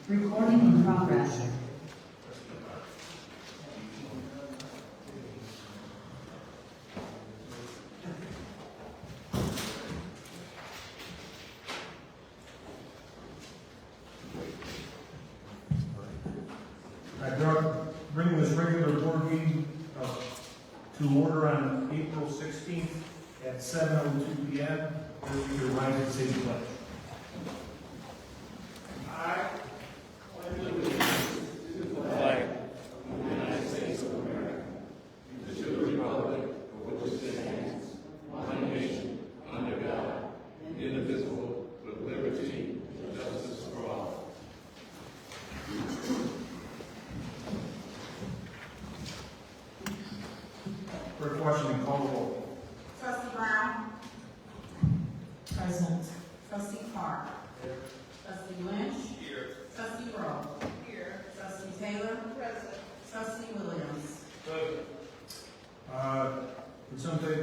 Recording in progress. Bringing this regular board meeting to order on April 16th at 7:02 p.m. Please be reminded to say the pledge. For a question, call the roll. Trustee Brown. Present. Trustee Clark. Here. Trustee Lynch. Here. Trustee Rowe. Here. Trustee Taylor. Present. Trustee Williams. Would somebody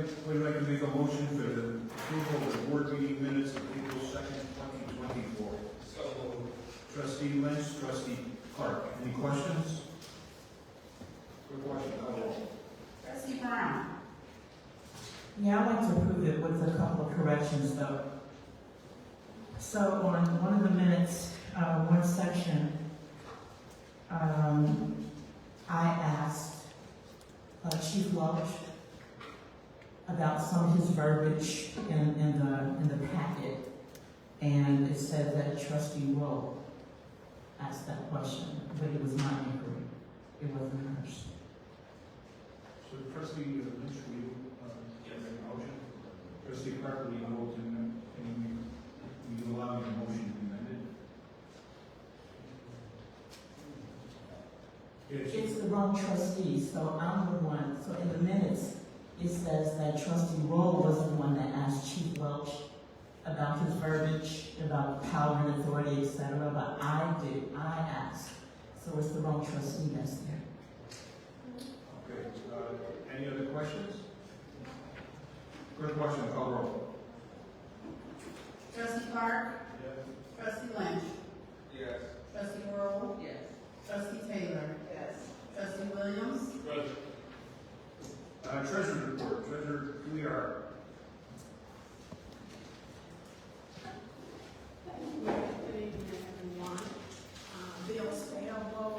like to make a motion for the approval of the board meeting minutes of April 2nd, 2024? So moved. Trustee Lynch, Trustee Clark. Any questions? For a question, call the roll. Trustee Brown. Yeah, I'd like to approve it with a couple of corrections though. So on one of the minutes, one section, I asked Chief Welch about some of his verbiage in the packet, and it said that Trustee Rowe asked that question, but it was my inquiry. It wasn't hers. So Trustee Lynch, will you make a motion? Trustee Clark, will you vote in, will you allow your motion to be amended? Yes. It's the wrong trustee, so I'm the one, so in the minutes, it says that Trustee Rowe was the one that asked Chief Welch about his verbiage, about power and authority, etc., but I asked. So it's the wrong trustee that's there. Okay, any other questions? Quick question, call the roll. Trustee Clark. Yes. Trustee Lynch. Yes. Trustee Rowe. Yes. Trustee Taylor. Yes. Trustee Williams. Treasurer report, Treasurer, we are. Good evening, everyone. Bills payable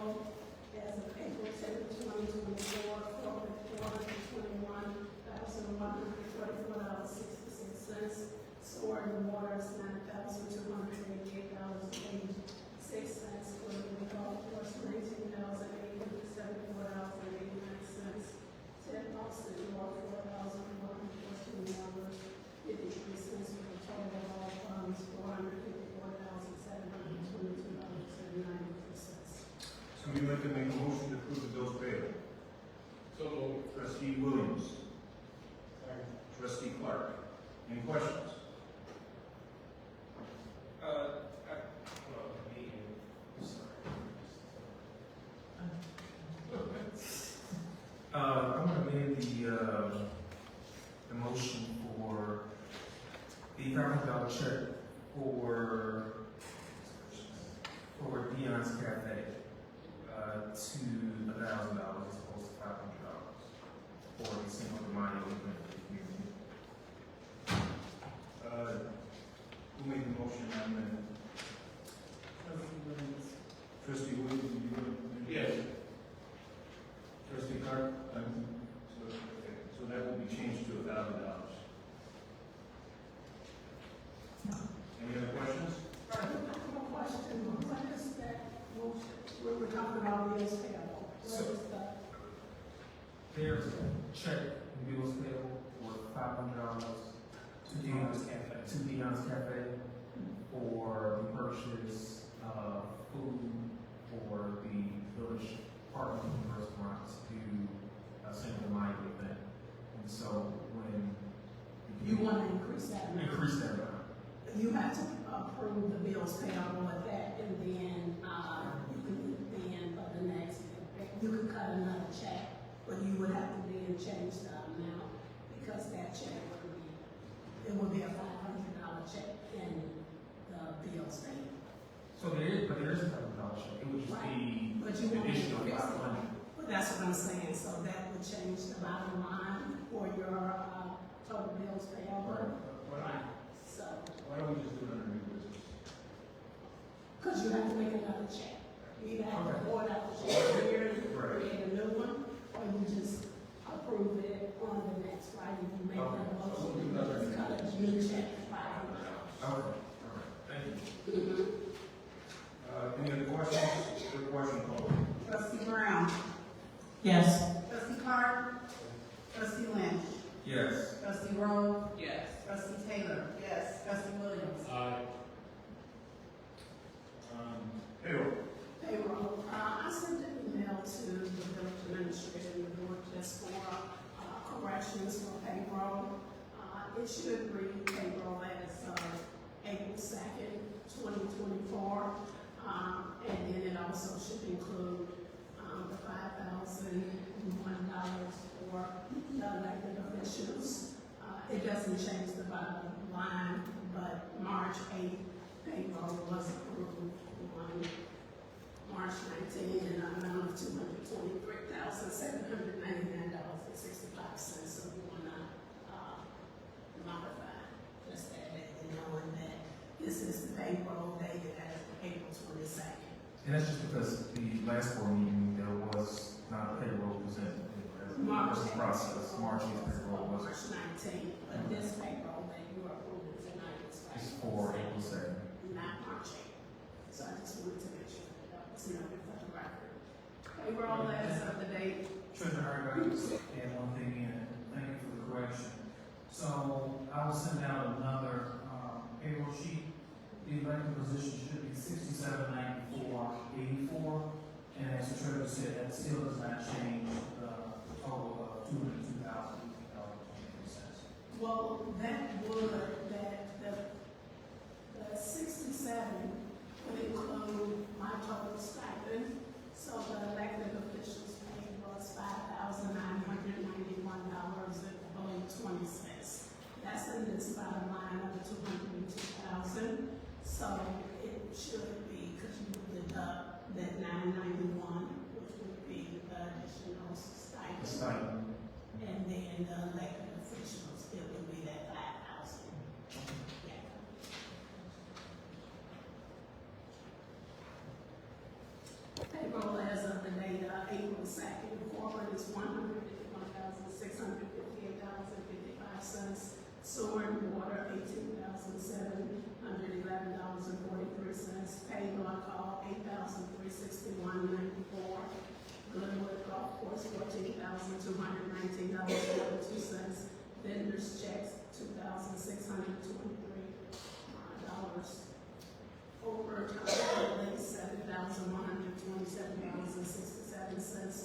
as of April 10th, 2024, total $421,144.66. Sewer and water is $9,288.86. For the golf course, $19,874.89. Ted Austin, $4,114.53 for the total of all funds, $454,722.79. Somebody like to make a motion to approve the bills payable? So moved. Trustee Williams. Second. Trustee Clark. Any questions? I'm going to make the motion for the $500 check for Dion's Cafe to $1,000 as opposed to $500 for the Cinco de Mayo event. Who made the motion on that? Trustee Williams, you want to? Yes. Trustee Clark? So that will be changed to $1,000. Any other questions? I have a question. What is that motion? We're talking about bills payable. What is that? There's a check in bills payable for $500 to Dion's Cafe for the purchase of food for the village partners and restaurants to Cinco de Mayo event. And so when You want to increase that amount? increase that amount. You have to approve the bills payable at that, and then you can for the next, you could cut another check, but you would have to then change the amount, because that check would be a $500 check in the bills payable. So there is a $500 it would just be But you want to additional increase it. 500. Well, that's what I'm saying, so that would change the bottom line for your, total bills payable. So, Why don't we just do it under new business? cause you have to make another check. You either have to Okay. void out the check here and Right. create a new one, or you just approve it on the next, right? If you make Okay. that So we'll motion, do you another just cut a new check, right? Okay, all right, thank you. Any other questions? Your question, call. Trustee Brown. Yes. Trustee Clark. Trustee Lynch. Yes. Trustee Rowe. Yes. Trustee Taylor. Yes. Trustee Williams. Payroll. Payroll, I sent an email to the village administrator and the board just for, corrections for payroll. It should read payroll as, April 2nd, 2024. And then it also should include, the $5,001 for the elected officials. It doesn't change the bottom line, but March 8th payroll was approved on March 19th in an amount of $223,799.65. So we want to, modify just that, and knowing that this is the payroll dated as of April 22nd. And that's just because the last board meeting, there was not a payroll presented. It was a process, March 8th payroll was March 19th, but this payroll that you are approving tonight is is for April 2nd. not March 8th. So I just wanted to make sure that was noted for the record. Payroll as of the date. Treasurer Hart, I just add one thing in, thank you for the correction. So I will send out another, payroll sheet. The elected position should be 6794.84, and as the treasurer said, that still does not change the total of $202,000. Well, that would, the 67 would include my total stipend. So the elected officials pay was $5,991.20. That's in this bottom line of the 202,000. So it should be, because you would deduct that 991, which would be the additional The stipend. stipend. And then the elected officials, it would be that 5,000. Yeah. Payroll as of the date of April 2nd, corporate is $151,658.55. Sewer and water, $18,711.43. Payroll call, $8,361.94. Glenwood Golf Course, $14,219.42. Vendors checks, $2,623. Overtime, $7,127.67.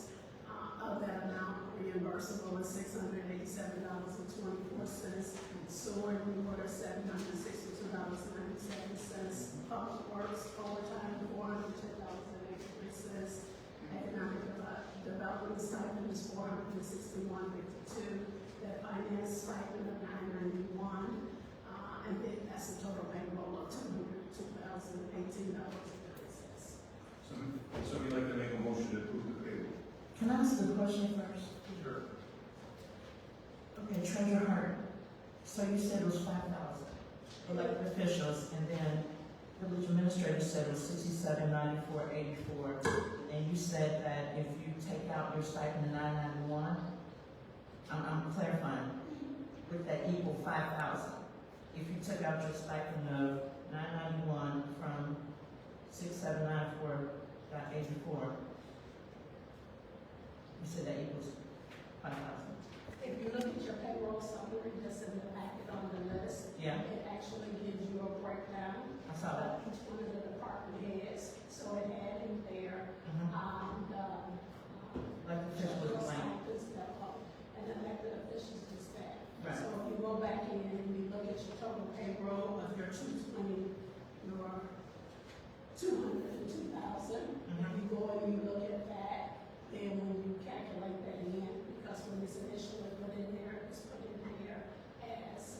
Of that amount, reimbursable is $687.24. Sewer and water, $762.97. Public Works, overtime, $410.83. Economic development stipend is $461.52. That finance stipend of $991. And then that's the total payroll of $202,018.90. Somebody like to make a motion to approve the payroll? Can I ask the question first? Sure. Okay, Treasurer Hart, so you said it was 5,000 elected officials, and then the village administrator said it was 6794.84, and you said that if you take out your stipend of 991, I'm clarifying, would that equal 5,000? If you took out your stipend of 991 from 6794.84, you said that equals 5,000? If you look at your payroll summary, just in the packet on the list, Yeah, it actually gives you a breakdown I saw that. of each one of the department heads. So it had in there, Elected officials was blank. and elected officials is that. Right. So if you go back in and you look at your total payroll of your 202,000, if you go and you look at that, then when you calculate that in, because when it's initially put in there, it's put in there as,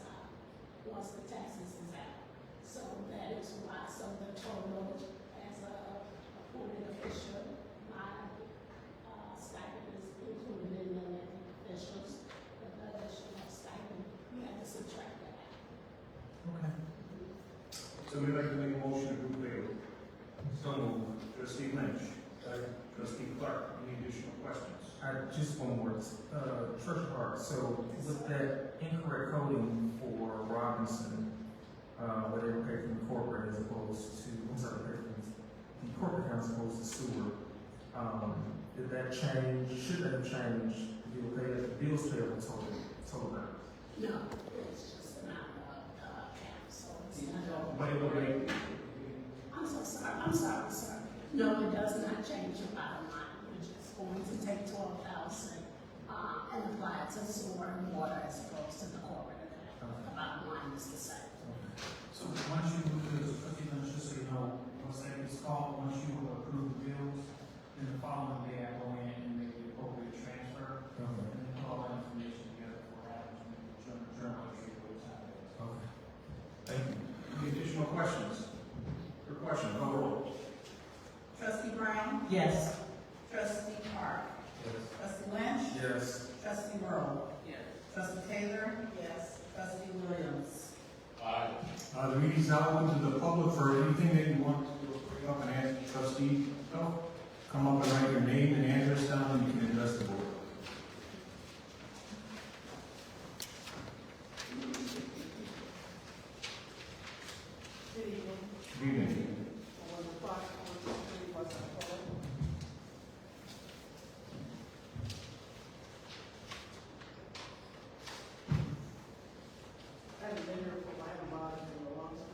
once the taxes is out. So that is why, so the total as a appointed Somebody like to make a motion to approve payroll? So moved. Trustee Lynch. Trustee Clark, any additional questions? Just one more, Treasurer Hart, so with that incorrect coding for Robinson, where they were paid from corporate as opposed to, I'm sorry, paid from the corporate account as opposed to sewer, did that change, should that have changed, the bills payable total amount? No, it's just not the account, so it's not. Wait. I'm sorry, sir. No, it does not change your bottom line. We're just going to take 12,000, and apply it to sewer and water as opposed to the corporate account. The bottom line is the same. So once you move to this, just so you know, once that gets called, once you approve the bills, then the following day I go in and make the appropriate transfer, and then put all that information together for Adams and journal entry for the time. Okay. Thank you. Any additional questions? Your question, call roll. Trustee Brown? Yes. Trustee Clark? Yes. Trustee Lynch? Yes. Trustee Rowe? Yes. Trustee Taylor? Yes. Trustee Williams? The meeting's now open to the public for anything that you want to bring up and ask trustee. No? Come up and write your name and address down and you can address the board. Good evening. Good evening. When the clock on the screen wasn't full. I haven't been here for my own body in a long time.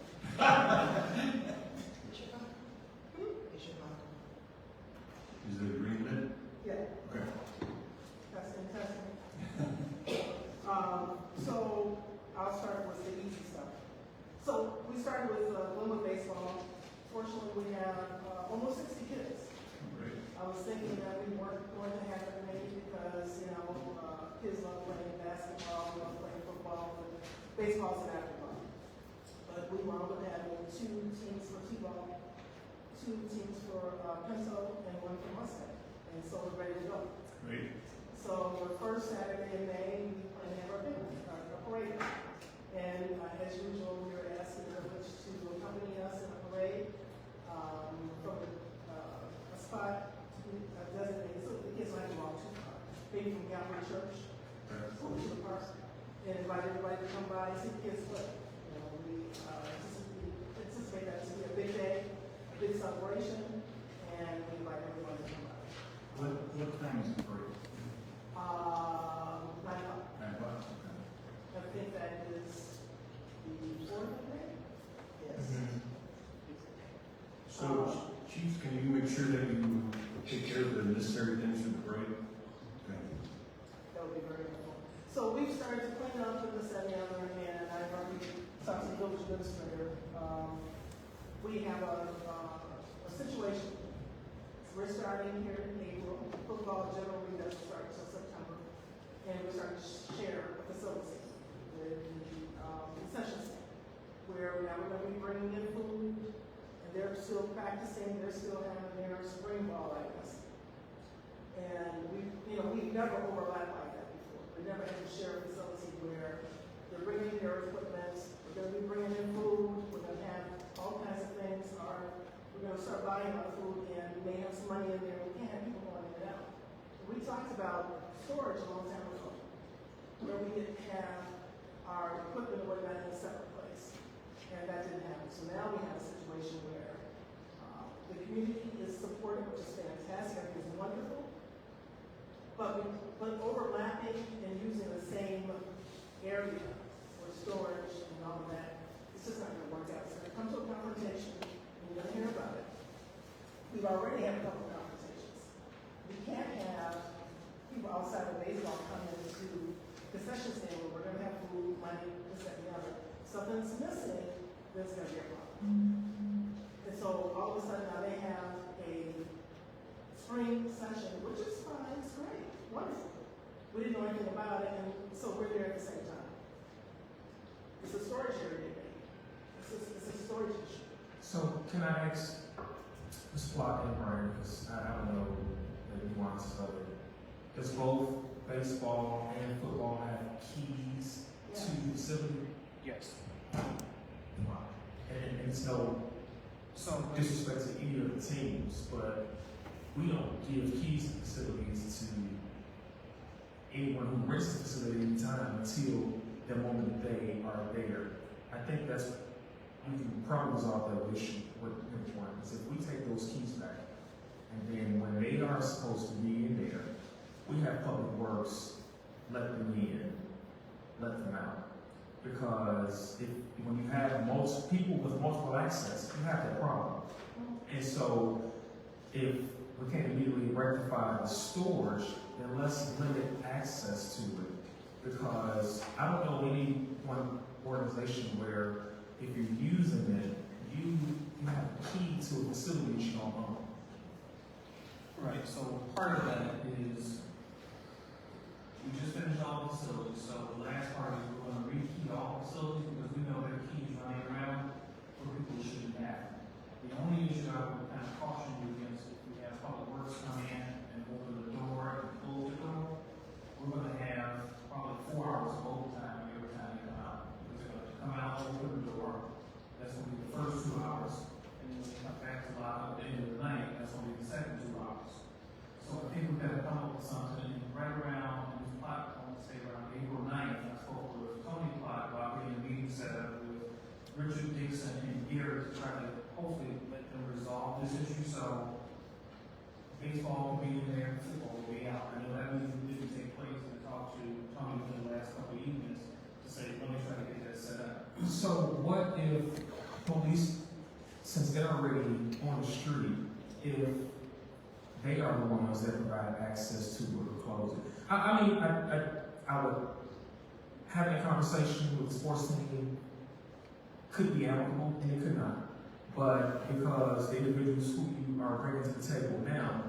Is it agreement? Yeah, Okay. testing. So I'll start with the easy stuff. So we started with Lima baseball. Fortunately, we have almost 60 kids. Great. I was thinking that we weren't going to have that many because, kids love playing basketball, love playing football, but baseball's an afterthought. But we wound up having 2 teams for T-ball, 2 teams for Pinto, and 1 for Mustang. And so we're ready to go. Great. So the first Saturday in May, we plan to have our parade. And as usual, we were asked the privilege to accompany us in a parade from a spot designated, so the kids like to walk too far, maybe from Calvary Church, over to the park, and invite everybody to come by and see the kids play. We anticipate that to be a big day, a big celebration, and we invite everyone to come by. What time is the parade? 9 o'clock. 9 o'clock. Okay. I think that is the 4th of May? Yes. So, Chief, can you make sure that you take care of the necessary things for the parade? Okay. That would be very helpful. So we've started to clean up in the 7-Eleven, and I've already talked to the village administrator. We have a situation. We're starting here in April. Football generally doesn't start until September. And we're starting to share a facility with the concession stand, where now we're going to be bringing in food, and they're still practicing, they're still having their spring ball, I guess. And we've never overlapped like that before. We never had to share a facility where they're bringing in their equipment, we're going to be bringing in food, we're going to have all kinds of things, we're going to start buying our food, and we may have some money in there, we can't have people going in and out. We talked about storage a long time ago, where we didn't have our equipment or whatnot in a separate place, and that didn't happen. So now we have a situation where the community is supportive, which is fantastic, I think it's wonderful, but overlapping and using the same area for storage and all of that, it's just not going to work out. It's going to come to a confrontation, and you're going to hear about it. We've already had a couple of confrontations. We can't have people outside of baseball come into concession stand where we're going to have food, money, this, that, and the other. Something's missing, there's going to be a problem. And so all of a sudden now they have a spring session, which is fine, it's great, wonderful. We didn't know anything about it, and so we're there at the same time. It's a storage area. It's a storage issue. So can I ask Ms. Plot and Brian, because I don't know the nuances of it. Does both baseball and football have keys to the facility? Yes. Wow. and it's no So, disrespect to any of the teams, but we don't give keys to facilities to anyone who rents the facility anytime until the moment that they are there. I think that's, we can probably resolve that issue with one, is if we take those keys back, and then when they are supposed to be in there, we have Public Works let them in, let them out. Because when you have most people with multiple access, you have that problem. And so if we can't immediately rectify the storage, then let's limit access to it. Because I don't know any one organization where if you're using it, you have a key to a facility that you don't own. right, so part of that is, we just finished all the facilities, so the last part is we're gonna rekey all facilities because we know there are keys running around for people who shouldn't have. The only issue I would kind of caution you against, if we have Public Works come in and open the door and close the door, we're gonna have probably 4 hours of overtime every time they come out. Because they're gonna come out, open the door, that's gonna be the first 2 hours, and then when they come back to lock at the end of the night, that's gonna be the second 2 hours. So I think we've got to come up with something right around this plot, I want to say around April 9th, I spoke with Tony Plott about getting a meeting set up with Richard Dixon and Gary to try to hopefully let them resolve this issue, so baseball will be in there, football will be out. I know that meeting didn't take place, and I talked to Tony within the last couple of evenings to say, let me try to get that set up. So what if police, since they're already on the street, if they are the ones that provide access to it or close it? I mean, I would, having a conversation with the sports team could be amicable and it could not. But because the individuals who you are bringing to the table now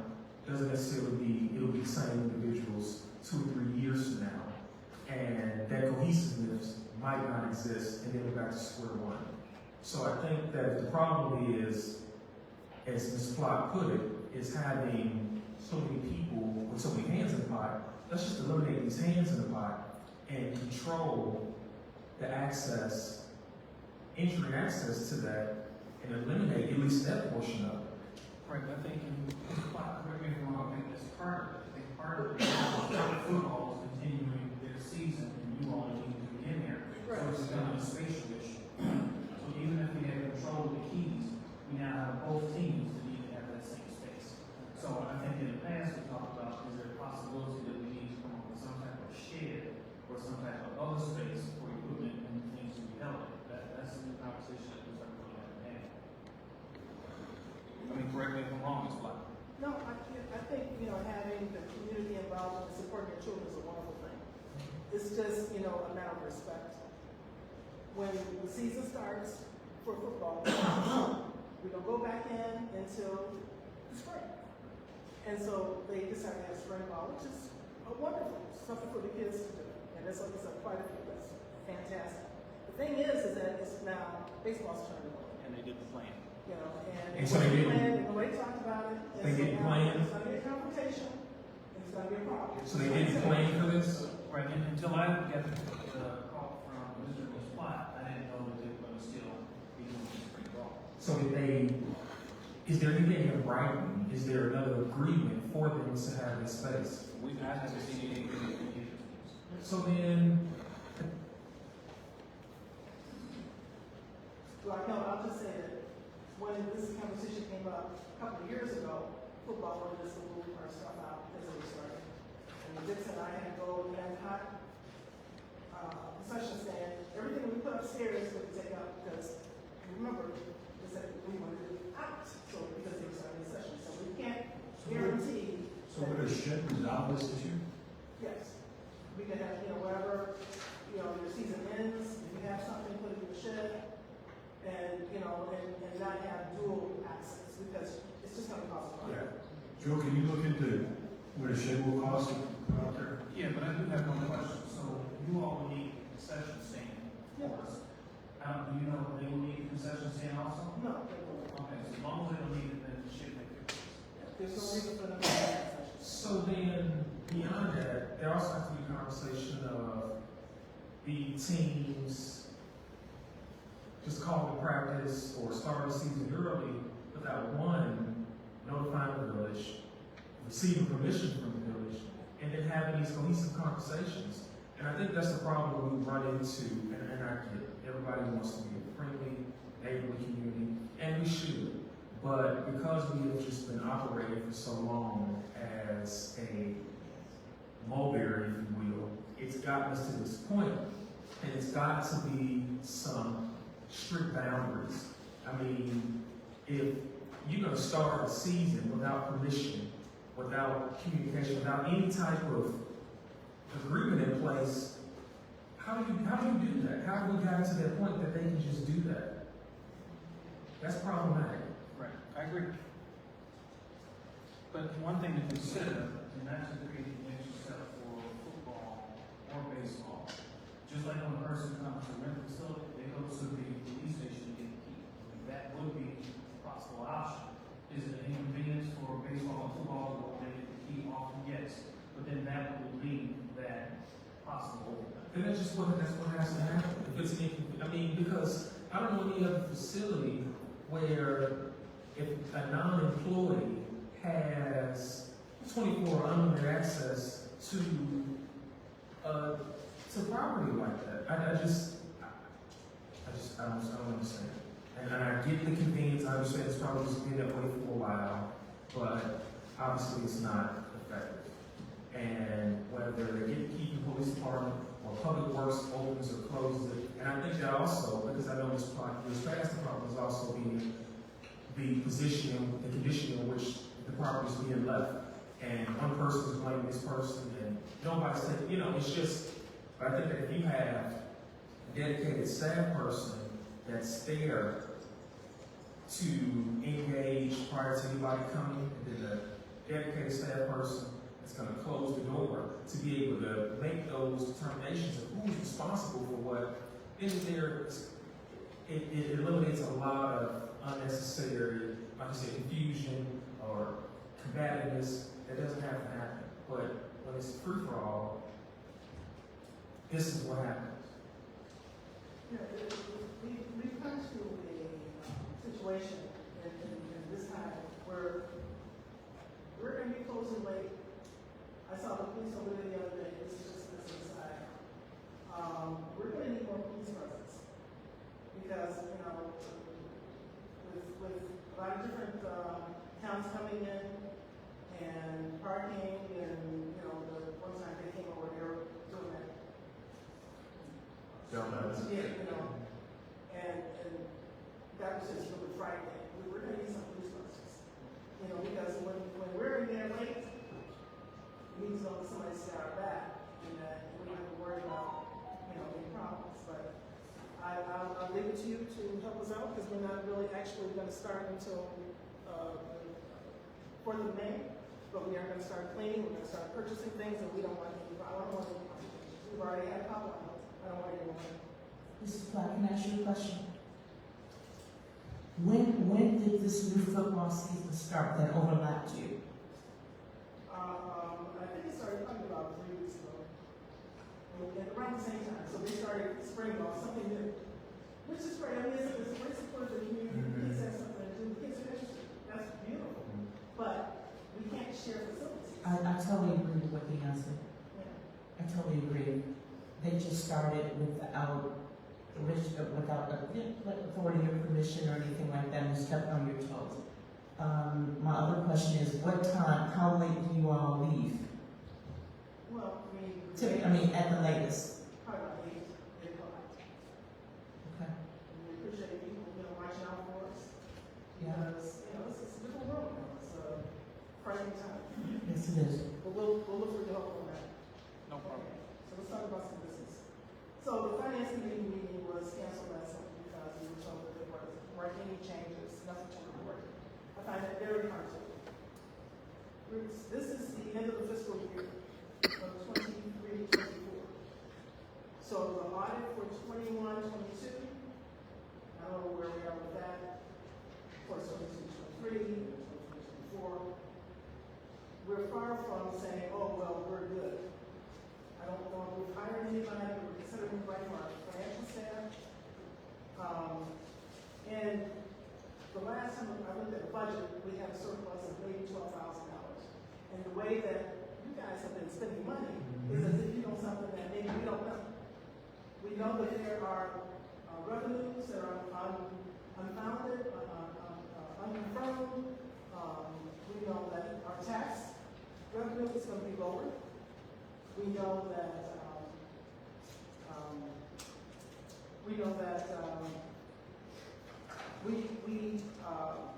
doesn't necessarily mean it'll be the same individuals 2 or 3 years from now. And that cohesiveness might not exist, and then we're back to square one. So I think that the problem is, as Ms. Plott put it, is having so many people with so many hands in the pot. Let's just eliminate these hands in the pot and control the access, entry and access to that, and eliminate at least that portion of it. Right, I think, and correct me if I'm wrong, I think that's part of it. I think part of it is football is continuing their season, and you all need to be in there. So it's becoming a spatial issue. So even if we have control of the keys, we now have both teams that need to have that same space. So I think in the past, we talked about, is there a possibility that we need to come up with some type of shed or some type of other space for equipment and things to be held in? That's the conversation that we're starting to have. I mean, correct me if I'm wrong, Ms. Black. No, I think, having the community involved and supporting your children is a wonderful thing. It's just, a matter of respect. When the season starts for football, we don't go back in until the spring. And so they decide to have spring ball, which is wonderful, something for the kids to do. And there's like I said, quite a few, that's fantastic. The thing is that it's now baseball's turn over. And they did the plan. And so they didn't- And nobody talked about it. And They so didn't now plan? It's gonna be a confrontation, and it's gonna be a problem. So they didn't plan for this? Right, and until I got the call from Mr. Ms. Platt, I didn't know that they were gonna still be doing this spring ball. So did they, is there anything in writing? Is there another agreement for them to have this space? I haven't seen anything in the So then, Well, no, I'll just say that when this conversation came up a couple of years ago, football wanted us to move our stuff out as it was starting. And Dixon and I had to go in that hot concession stand, everything we put upstairs we could take out because, remember, they said we wanted it out, so because they were starting the session. So we can't guarantee So would a shed resolve this issue? yes, we can have, wherever, your season ends, if you have something, put it in the shed, and, and not have dual access, because it's just gonna cause a problem. Joe, can you look into what a shed will cost out there? Yeah, but I do have one question. So you all will need a concession stand for us. Do you know if they will need a concession stand also? No, they won't. Okay, so as long as they don't need it, then it should make it. There's no reason for them to have concessions. so then, beyond that, there also has to be a conversation of the teams just call the practice or start the season early without one, notifying the village, receiving permission from the village, and then having these cohesive conversations. And I think that's the problem we run into, and I get it. Everybody wants to be a friendly, neighborly community, and we should. But because we have just been operating for so long as a mulberry, if you will, it's gotten us to this point, and it's got to be some strict boundaries. I mean, if you're going to start a season without permission, without communication, without any type of agreement in place, how do you do that? How have we gotten to that point that they can just do that? That's problematic. Right, I agree. But one thing to consider, and not to create an extra set for football or baseball. Just like when a person comes to rent a facility, they go to the police station to get the key. That would be a possible option. Is it an inconvenience for baseball and football to go and get the key off? Yes. But then that would leave that possible overlap. And that's what has to happen. If it's I mean, because I don't know any other facility where if a non-employee has 24 unlimited access to property like that. I don't understand. And I get the convenience. I understand it's probably just been that way for a while, but obviously it's not effective. And whether they get to keep the police department or public works opens or closes it, and I think that also, because I know this past the problem is also the position, the condition in which the property is being left, and one person is blaming this person, and nobody's taking, it's just. But I think that if you have a dedicated staff person that's there to engage prior to anybody coming, and then a dedicated staff person that's going to close the door to be able to make those determinations of who's responsible for what, then it eliminates a lot of unnecessary, like I said, confusion or combativeness that doesn't have to happen. But when it's free for all, this is what happens. Yeah, we've come to a situation in this time where we're going to be closing late. I saw the police over there the other day. This is just this aside. We're going to need more police presence because with a lot of different towns coming in and parking and the one time they came over, they were doing that. Yeah, and that was just really frightening. We're going to need some police presence, because when we're in there late, it means somebody's got our back, and we don't have to worry about any problems. But I'll leave it to you to help us out because we're not really actually going to start until 4th of May. But we are going to start cleaning. We're going to start purchasing things, and we don't want any. I don't want any complications. We've already had a problem. I don't want any more. Mrs. Clark, can I ask you a question? When did this new football season start that overlapped you? I think it started probably about 3 weeks ago. And around the same time. So they started spring ball, something new. Which is great. I mean, it's a great support for the community. The kids have something to do. The kids are interested. That's beautiful. But we can't share facilities. I totally agree with what you answered. Yeah. I totally agree. They just started without authority or permission or anything like that and stepped on your toes. My other question is, how late do you all leave? Well, At the latest. probably about 8 o'clock. Okay. And we appreciate people, watching out for us. Yeah. Because, it's a different world now. It's a frightening time. Yes, it is. But we'll look for your help on that. No problem. Okay. So let's talk about some business. So the finance committee meeting was canceled last month because we were told that there weren't any changes, nothing to report. I find that very hard to do. This is the end of the fiscal year of 23-24. So the audit for 21-22, I don't know where we are with that. For 22-23, 22-24. We're far from saying, oh, well, we're good. I don't know if we've hired anybody, we're considering right now our financial staff. And the last time I looked at the budget, we had a surplus of maybe $12,000. And the way that you guys have been spending money is as if you know something that maybe we don't know. We know that there are revenues that are unfounded, unconfirmed. We know that our tax revenue is going to be lower. We know that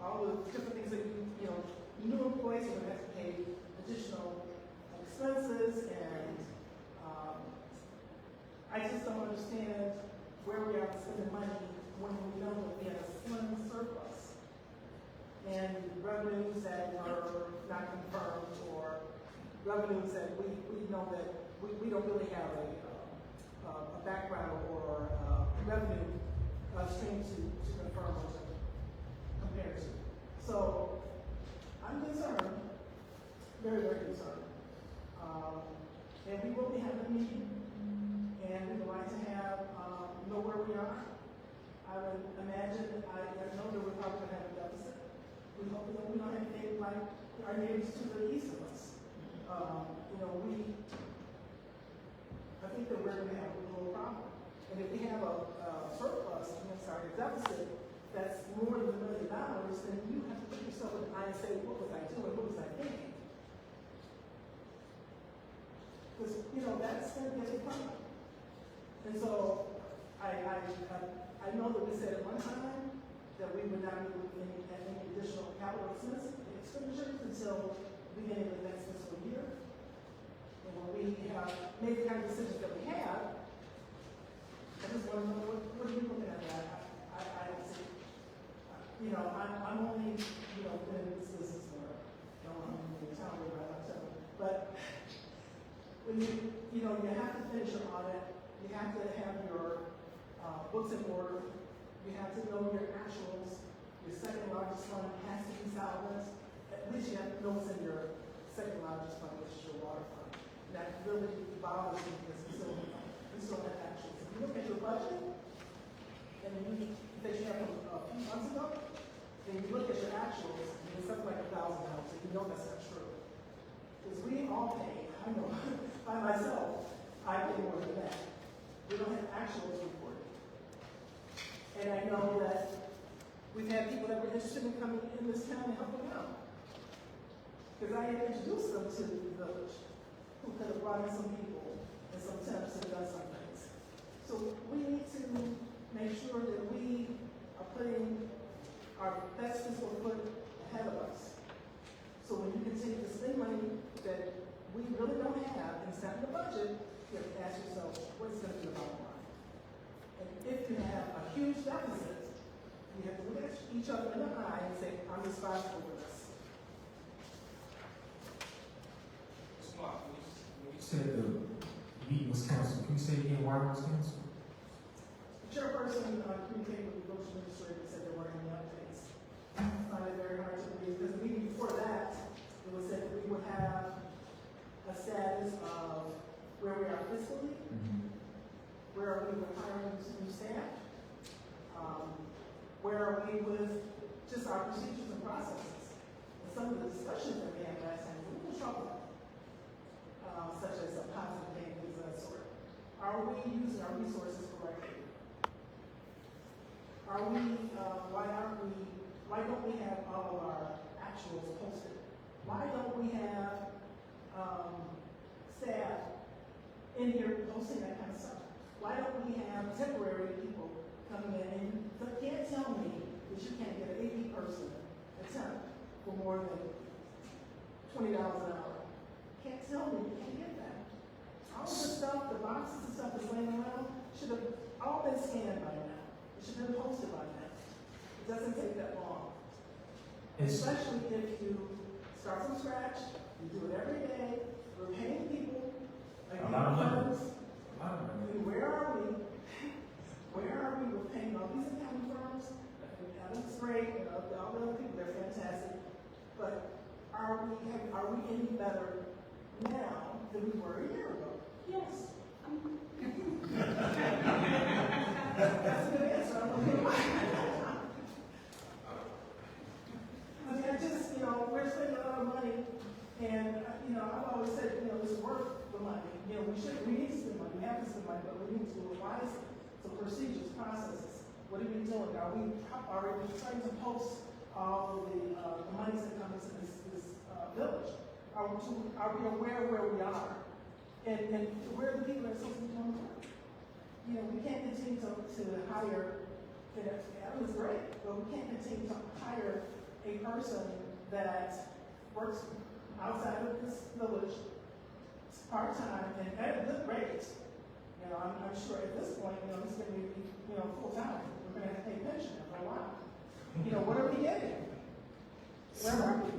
all the different things that new employees are going to have to pay additional expenses, and I just don't understand where we are spending money when we know that we have a slim surplus and revenues that are not confirmed, or revenues that we know that we don't really have a background or revenue stream to confirm or to compare to. So I'm concerned, very, very concerned. And we will be having a meeting, and we would like to know where we are. I would imagine, I know that we're probably going to have a deficit. We hope that we don't have anything like our neighbors to the east of us. I think that we're going to have a little problem. And if we have a surplus, a deficit that's more than $1 million, then you have to put yourself in the eye and say, what was I doing? What was I thinking? Because, that's going to be a big problem. And so, I know that we said at one time that we would not be looking at any additional capital expenditures until the beginning of the next fiscal year. And when we have made the kind of decisions that we have, I just want to know, what are you looking at that? I don't see. I'm only, been in this business for, I'm in the town where I tell you. But when you have to finish your audit, you have to have your books in order, you have to know your actuals, your second largest fund has to be solvent. At least you have to know what's in your second largest fund, which is your water fund. That really bothers me because we still have actuals. If you look at your budget, and that you have a few months ago, and you look at your actuals, and it's something like $1,000, and you know that's not true. Because we all pay, I know, by myself, I pay more than that. We don't have actuals reported. And I know that we've had people that were interested in coming in this town and helping out. Because I had introduced them to the village, who could have brought in some people and some temps and done some things. So we need to make sure that we are putting our best fiscal foot ahead of us. So when you continue to spend money that we really don't have and it's not in the budget, you have to ask yourself, what's going to be the bottom line? And if you have a huge deficit, you have to look at each other in the eye and say, I'm responsible for this. Ms. Clark, when you said the meeting was canceled, can you say again why it was canceled? The chairperson communicated with the village administrator and said there weren't any updates. I find it very hard to believe, because the meeting before that, it was said that we would have a status of where we are fiscally, where are we with hiring new staff, where are we with just our procedures and processes. And some of the discussions that we had last time were a little trouble, such as a positive pay and things of that sort. Are we using our resources correctly? Why don't we have all of our actuals posted? Why don't we have staff in here posting that kind of stuff? Why don't we have temporary people coming in? And you can't tell me that you can't get an AP person a temp for more than $20 an hour. Can't tell me you can't get that. All of the stuff, the boxes and stuff that's laying around, should have all been scanned by now. It should have been posted by now. It doesn't take that long. Especially if you start from scratch, you do it every day, we're paying people. A lot of money. And where are we? Where are we? We're paying all these accounting firms. Adam's great, and all the other people, they're fantastic. But are we any better now than we were a year ago? Yes. That's a good answer. I'm gonna give it. I mean, I just, we're spending a lot of money, and, I've always said, it's worth the money. We need to spend money, we have to spend money, but we need to do it wisely. So procedures, processes, what are we doing? Are we trying to post all of the monies that come into this village? Are we aware of where we are? And where are the people that are supposed to be doing the work? We can't continue to hire, it's great, but we can't continue to hire a person that works outside of this village, part-time, and at a good rate. I'm sure at this point, he's going to be, full-time. We're going to have to pay pension for a while. What are we getting? Where are we?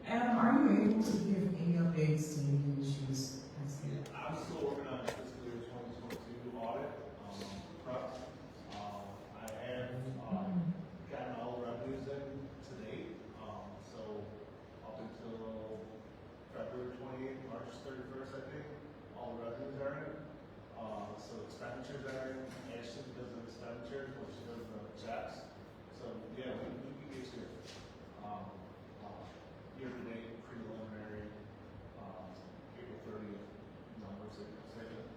Adam, are you able to give any updates to any issues? I'm still working on fiscal year 2022 audit, prep. I have, gotten all the revenues in to date, so up until February 28th, March 31st, I think, all the revenues are in. So expenditures are in, Ashton does the expenditures, which does the checks. So, yeah, we can get you, year-to-date preliminary, April 30th numbers that you say that.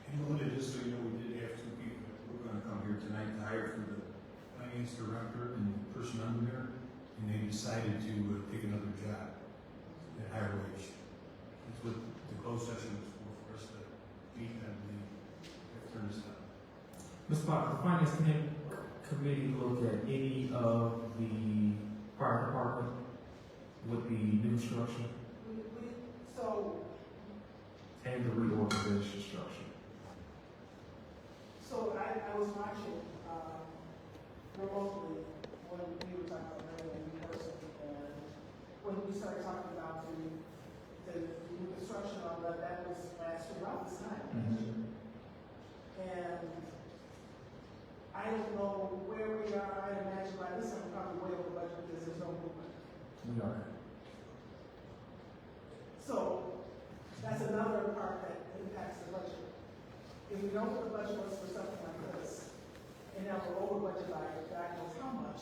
And Melinda, just so you know, we did have two people that were gonna come here tonight to hire for the finance director and the person under there, and they decided to take another job at higher wage. That's what the closed session was for us to meet and after this time. Ms. Parker, the Finance Committee looked at any of the fire department with the new structure and the reorganization structure. So I was watching remotely when we were talking about Mary in person, and when we started talking about the construction of that was last year around this time. And I don't know where we are. I imagine by this time we're probably way over budget because there's no movement. We are. So that's another part that impacts the budget. If we don't put a budget was for something like this, and now we're over budget by God knows how much,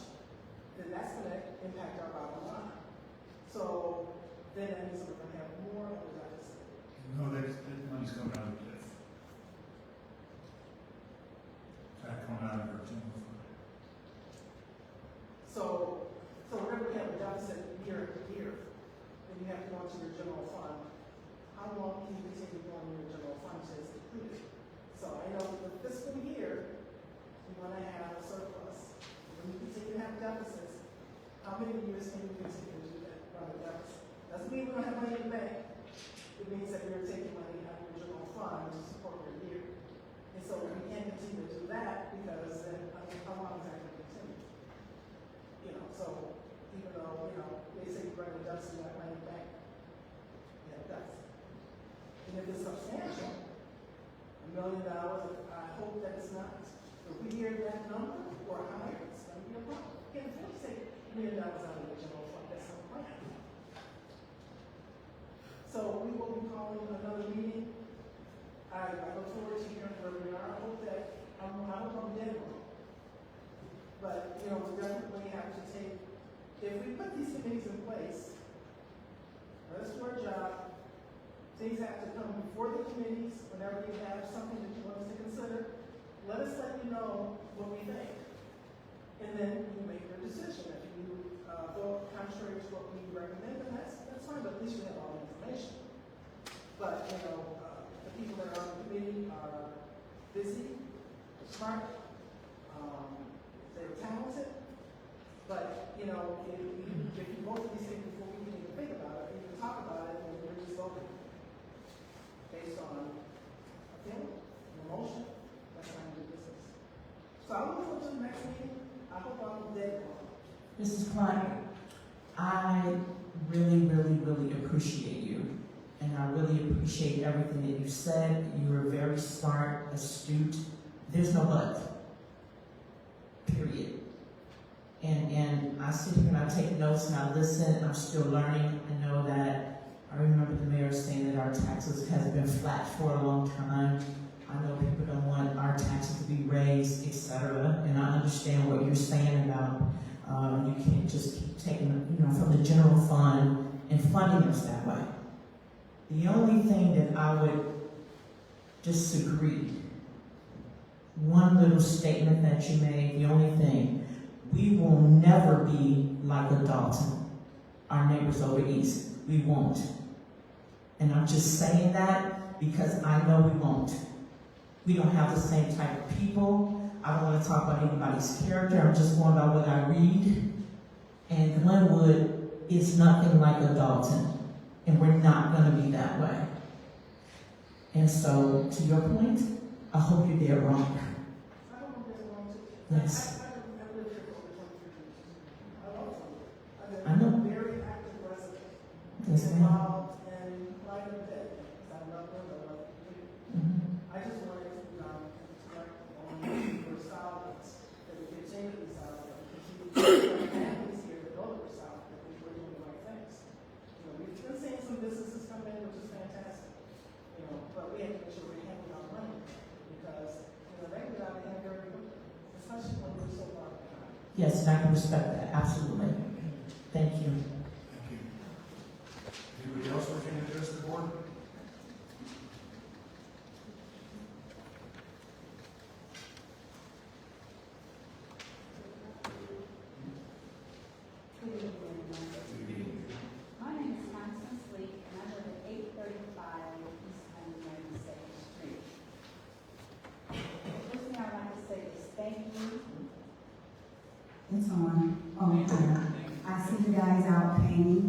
then that's going to impact our bottom line. So then that means we're going to have more of a deficit. No, that money's coming out of the TIF. Not coming out of our general fund. So whenever we have a deficit year after year, then you have to go into your general fund. How long can you continue going in your general fund to it's depleted? So I know the fiscal year, you want to have a surplus. When you continue to have deficits, how many years can you continue to do that, run a deficit? Doesn't mean we don't have money in the bank. It means that you're taking money out of your general fund to support your year. And so we can't continue to do that because then, how long is that going to continue? So even though, they say you run a deficit, you have money in the bank. Yeah, it does. And if it's substantial, $1 million, I hope that it's not. If we hear that number or higher, it's going to be a problem. Can't afford to take $1 million out of the general fund. That's no plan. So we will be calling another meeting. I look forward to hearing where we are. I hope that I hope I'm dead wrong. But we definitely have to take. If we put these committees in place, let us do our job. Things have to come before the committees. Whenever you have something that you want us to consider, let us let you know what we think. And then you make your decision. If you go contrary to what we recommend, then that's fine, but at least we have all the information. But, the people that are on the committee are busy, smart, they're talented. But, if you vote for these things before we can even think about it, even talk about it, then we're just voting based on a feeling, an emotion. That's how we do business. So I look forward to the next meeting. I hope I'm dead wrong. Mrs. Clark, I really, really, really appreciate you. And I really appreciate everything that you said. You were very smart, astute. There's no but. Period. And I sit here and I take notes and I listen. I'm still learning. I know that I remember the mayor saying that our taxes has been flat for a long time. I know people don't want our taxes to be raised, etc. And I understand what you're saying about you can't just keep taking, from the general fund and funding us that way. The only thing that I would disagree, one little statement that you made, the only thing, we will never be like Dalton, our neighbors over east. We won't. And I'm just saying that because I know we won't. We don't have the same type of people. I don't want to talk about anybody's character. I'm just going by what I read. And Glenwood is nothing like Dalton. And we're not going to be that way. And so, to your point, I hope you're dead wrong. I don't know if there's one to. Yes. I've lived here for over 23 years. I love it. I know. I'm a very active resident. Yes, ma'am. Involved in life and death. I love them, I love them. Mhm. I just wanted to, start on your solids, that we continue to be solid, that we continue to families here that go to the south, that we're doing the right things. We've been seeing some businesses come in, which is fantastic, but we have to make sure we're handling our money, because, they can get out of hand very quickly, especially when we're so far behind. Yes, and I can respect that, absolutely. Thank you. Thank you. Anybody else wishing to address the board? My name is Constance Lee, and I live at 835 East 192nd Street. First thing I'd like to say is thank you. It's on. I see you guys out painting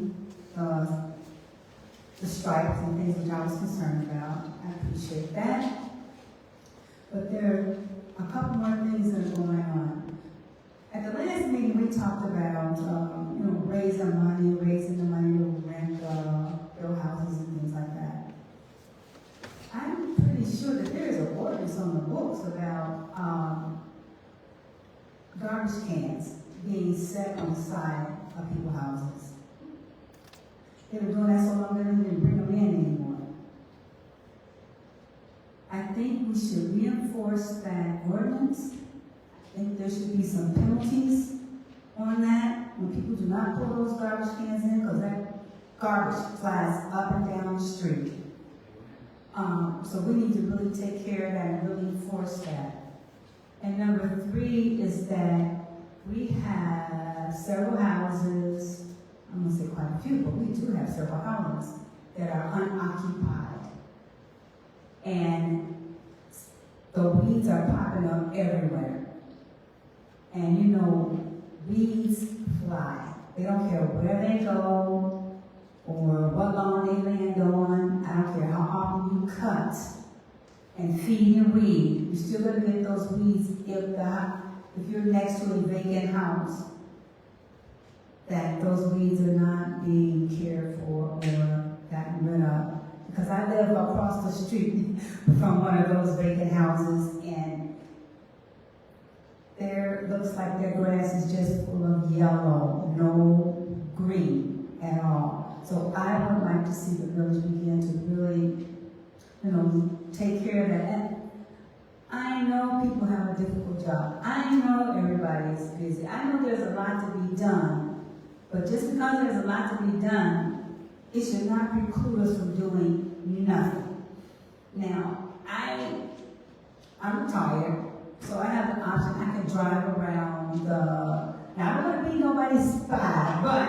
the stripes and things which I was concerned about. I appreciate that. But there are a couple more things that are going on. At the last meeting, we talked about, raising the money to rent, build houses and things like that. I'm pretty sure that there is an ordinance on the books about, garbage cans being set on the side of people's houses. They were doing that so long they didn't even bring them in anymore. I think we should reinforce that ordinance. I think there should be some penalties on that when people do not pull those garbage cans in, because that garbage flies up and down the street. So we need to really take care of that and really enforce that. And number 3 is that we have several houses, I'm going to say quite a few, but we do have several houses that are unoccupied. And the weeds are popping up everywhere. And weeds fly. They don't care where they go or what lawn they land on. I don't care how often you cut and feed and weed. You're still going to get those weeds if you're next to a vacant house, that those weeds are not being cared for or gotten rid of. Because I live across the street from one of those vacant houses, and looks like their grass is just full of yellow, no green at all. So I would like to see the village begin to really, take care of that. And I know people have a difficult job. I know everybody's busy. I know there's a lot to be done. But just because there's a lot to be done, it should not preclude us from doing nothing. Now, I'm retired, so I have the option. I can drive around now I don't want to be nobody's spy, but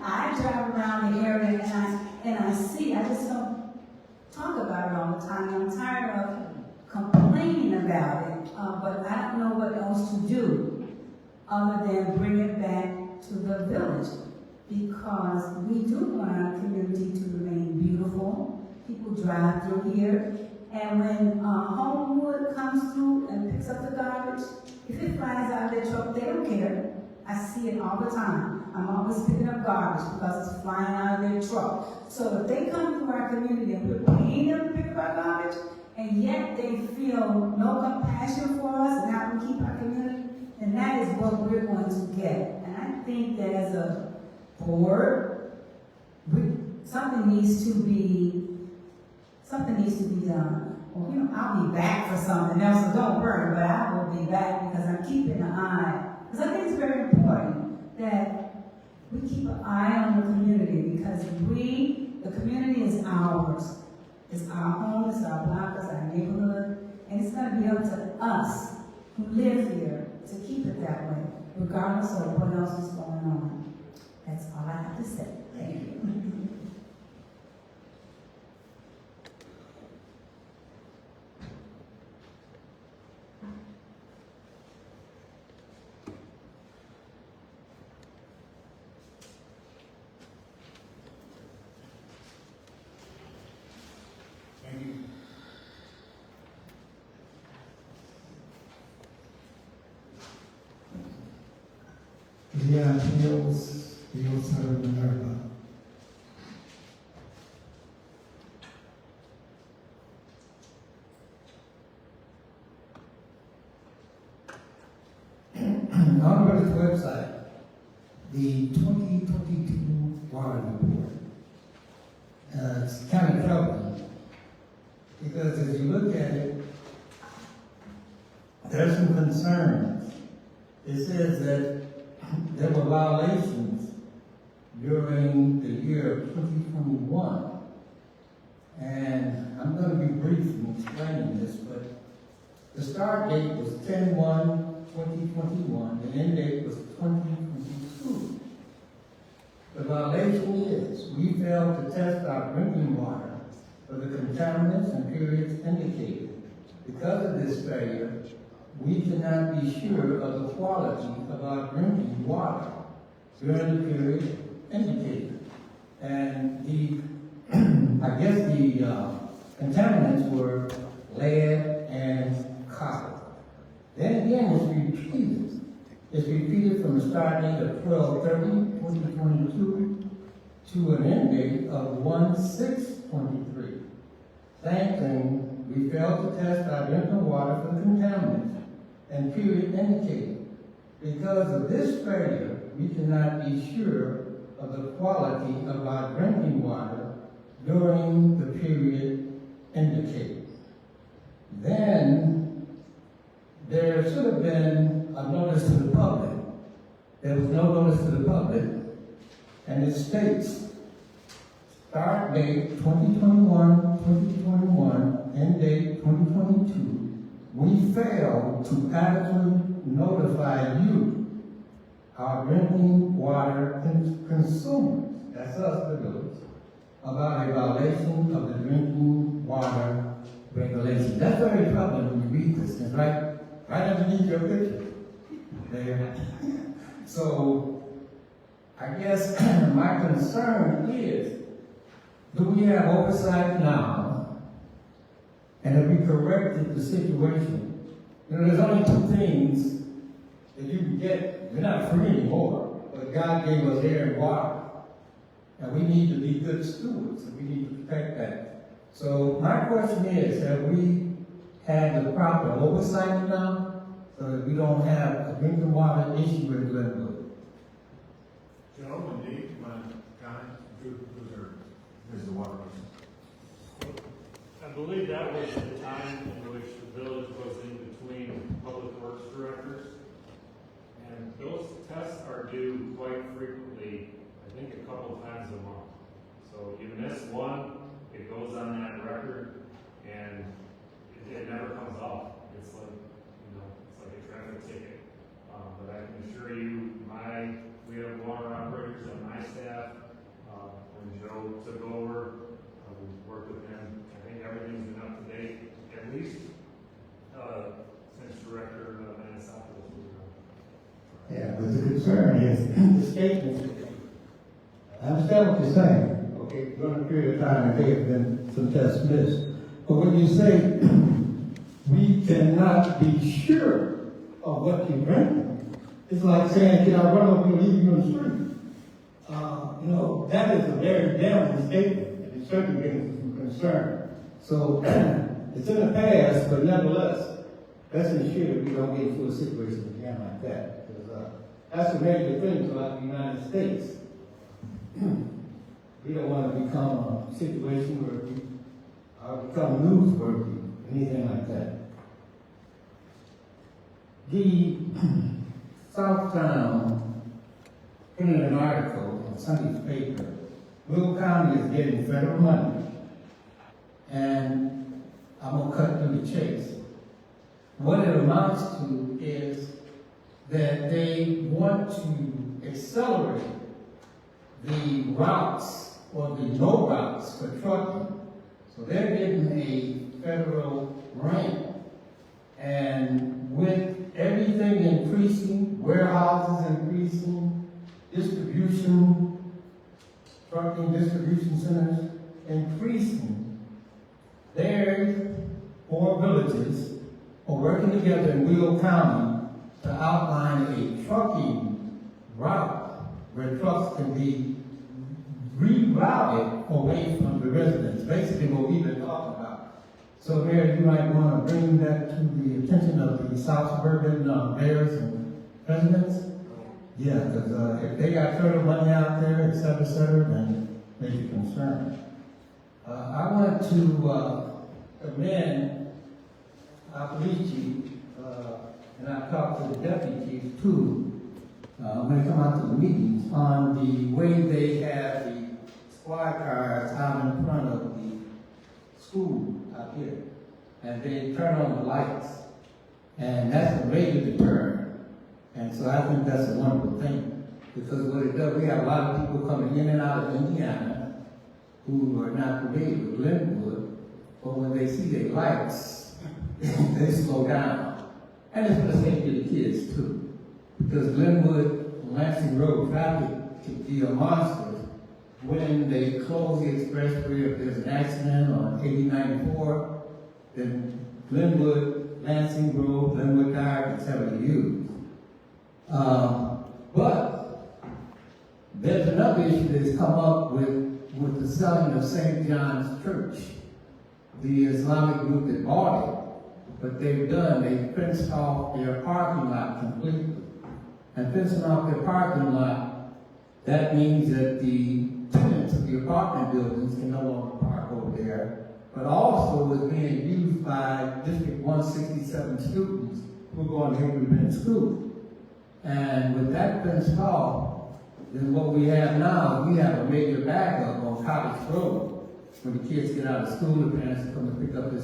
I drive around the area and I see, I just don't talk about it all the time. I'm tired of complaining about it, but I don't know what else to do other than bring it back to the village, because we do want our community to remain beautiful. People drive through here, and when Homewood comes through and picks up the garbage, if it flies out of their truck, they don't care. I see it all the time. I'm always picking up garbage because it's flying out of their truck. So if they come to our community and we're paying them to pick up our garbage, and yet they feel no compassion for us and how we keep our community, then that is what we're going to get. And I think that as a board, something needs to be done. or, I'll be back for something else, so don't worry, but I will be back because I'm keeping an eye. Because I think it's very important that we keep an eye on the community because the community is ours. It's our home, it's our block, it's our neighborhood, and it's going to be up to us who live here to keep it that way, regardless of what else is going on. That's all I have to say. Thank you. Thank you. Yeah, Hills Heard Minerva. On the village website, the 2022 water report. It's kind of troubling because as you look at it, there's some concerns. It says that there were violations during the year of 2021. And I'm going to be brief in explaining this, but the start date was 10/1/2021, the end date was 2022. The violation is we failed to test our drinking water for the contaminants and periods indicated. Because of this failure, we cannot be sure of the quality of our drinking water during the period indicated. And I guess the contaminants were lead and copper. Then again, it's repeated. It's repeated from the start date of 12/30/2022 to an end date of 1/6/23. Same thing, we failed to test our drinking water for contaminants and period indicated. Because of this failure, we cannot be sure of the quality of our drinking water during the period indicated. Then, there should have been a notice to the public. There was no notice to the public, and it states, start date 2021, end date 2022. We failed to adequately notify you, our drinking water consumers, that's us, the village, about a violation of the drinking water regulation. That's very troubling when you read this. It's right underneath your picture there. So, I guess my concern is, do we have oversight now? And have we corrected the situation? There's only two things that you can get. We're not free anymore, but God gave us air and water. And we need to be good stewards, and we need to protect that. So my question is, have we had the proper oversight now so that we don't have a drinking water issue in Glenwood? Joe and Dave, you want to comment? Who's the water person? I believe that was the time in which the village was in between public works directors. And those tests are due quite frequently, I think a couple times a month. So you miss one, it goes on that record, and it never comes off. It's like, it's like a traffic ticket. But I can assure you, we have water operators on my staff. When Joe took over, we worked with him. I think everything's been up to date, at least since Director Manasopoulos was around. Yeah, but the concern is the statement. I understand what you're saying. Okay, during a period of time, there have been some tests missed. But when you say we cannot be sure of what you're drinking, it's like saying, can I run over you and leave you in the street? That is a very damning statement, and it certainly gives us some concern. So, it's in the past, but nevertheless, let's ensure that we don't get into a situation again like that. Because that's a major thing throughout the United States. We don't want to become a situation where we become newsworthy anything like that. The Southtown put in an article in Sunday's paper. Will County is getting federal money, and I'm gonna cut through the chase. What it amounts to is that they want to accelerate the routes or the no routes for trucking. So they're getting a federal grant. And with everything increasing, warehouses increasing, trucking distribution centers increasing, their 4 villages are working together in Will County to outline a trucking route where trucks can be rerouted away from the residents, basically what we've been talking about. So Mayor, you might want to bring that to the attention of the South Suburban mayors and presidents. Yeah, because if they got federal money out there, et cetera, then there's a concern. I want to commend our police chief, and I've talked to the deputy chief too, when they come out to the meetings, on the way they have the squad cars out in front of the school out here. And they turn on the lights. And that's a major deterrent. And so I think that's a wonderful thing. Because what it does, we have a lot of people coming in and out of Indiana who are not familiar with Glenwood, but when they see the lights, they slow down. And it's for the safety of the kids too. Because Glenwood, Lansing Road traffic can be a monster when they close the expressway. If there's an accident on 8094, then Glenwood, Lansing Road, Glenwood Drive is heavily used. But there's another issue that has come up with the selling of St. John's Church, the Islamic group that bought it. But they fenced off their parking lot completely. And fencing off their parking lot, that means that the tenants of the apartment buildings can no longer park over there, but also was being used by District 167 students who are going to Hickory Bend School. And with that fenced off, then what we have now, we have a major backup on College Road. When the kids get out of school, the parents come to pick up their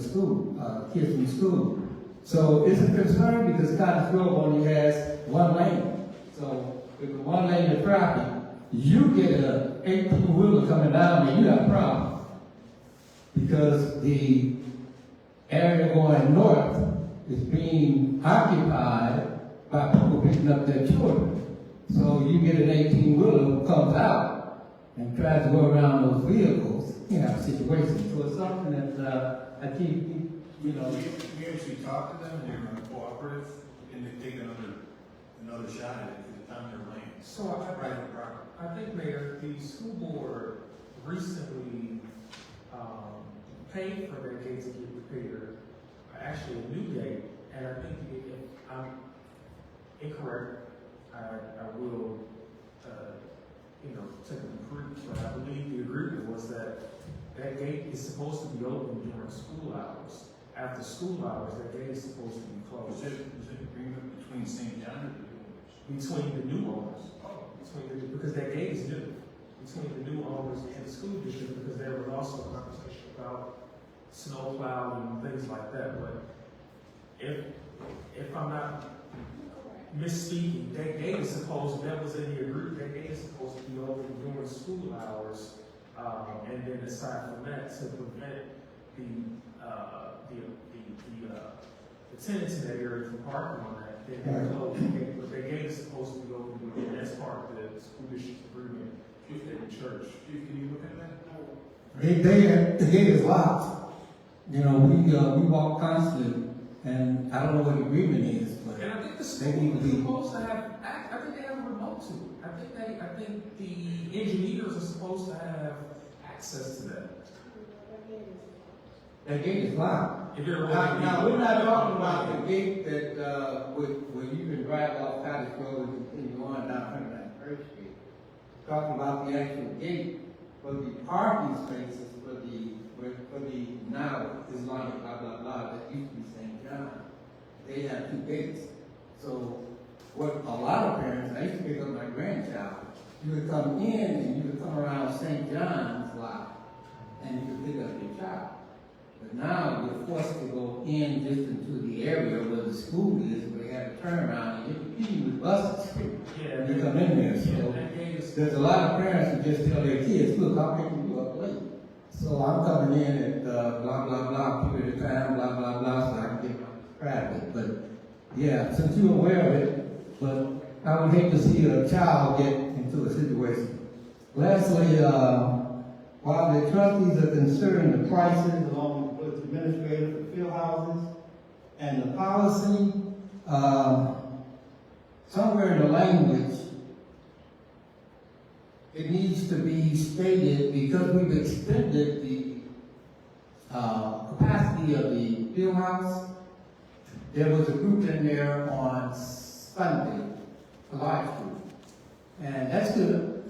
kids from school. So it's a concern because College Road only has 1 lane. So with the 1 lane of traffic, you get a 18-wheeler coming down and you have problems. Because the area going north is being occupied by people picking up their children. So you get an 18-wheeler who comes out and tries to go around those vehicles, you have a situation. So it's something that I keep, We actually talked to them, they're cooperative, and they take another shot at it for the time they're lane. So Private property. I think, Mayor, the school board recently paid for their gate to get repaired, actually a new gate, and I think if I'm incorrect, I will, take a proof, but I believe the agreement was that gate is supposed to be open during school hours. After school hours, that gate is supposed to be closed. Was it an agreement between St. John and the owners? Between the new owners. Because that gate is new. Between the new owners and the school district, because there was also a conversation about snow plowing and things like that. But if I'm not misspeaking, that gate is supposed, that was in the agreement, that gate is supposed to be open during school hours, and then aside from that, to prevent the tenants in that area from parking on that, then they close the gate. But that gate is supposed to be open, and that's part of the school district's agreement with the church. Chief, can you look at that? The gate is locked. We walk constantly, and I don't know what the agreement is, but And I think the they school need to is be. supposed to have, I think they have a remote to it. I think the engineers are supposed to have access to that. That gate is locked. If they're Now, we're not talking about the gate that, where you can drive off Cottage Road and continue on down 191st Street. Talking about the actual gate for the parking spaces for the for the, now Islamic blah, blah, blah, that used to be St. John. They have two gates. So what a lot of parents, I used to pick up my grandchild, you would come in and you would come around St. John's lot and you could pick up your child. But now you're forced to go in just into the area where the school is, where they have to turn around and you're competing with buses. Yeah. When you come in there, so that gate is, there's a lot of parents who just tell their kids, look, I'm picking you up late. So I'm coming in at blah, blah, blah, period of time, blah, blah, blah, so I can get my private. But yeah, since you're aware of it, but I would hate to see a child get into a situation. Lastly, while the trustees are considering the prices along with the administrator for field houses and the policy, somewhere in the language, it needs to be stated, because we've extended the capacity of the field house. There was a group in there on Sunday, a large group, and that's good.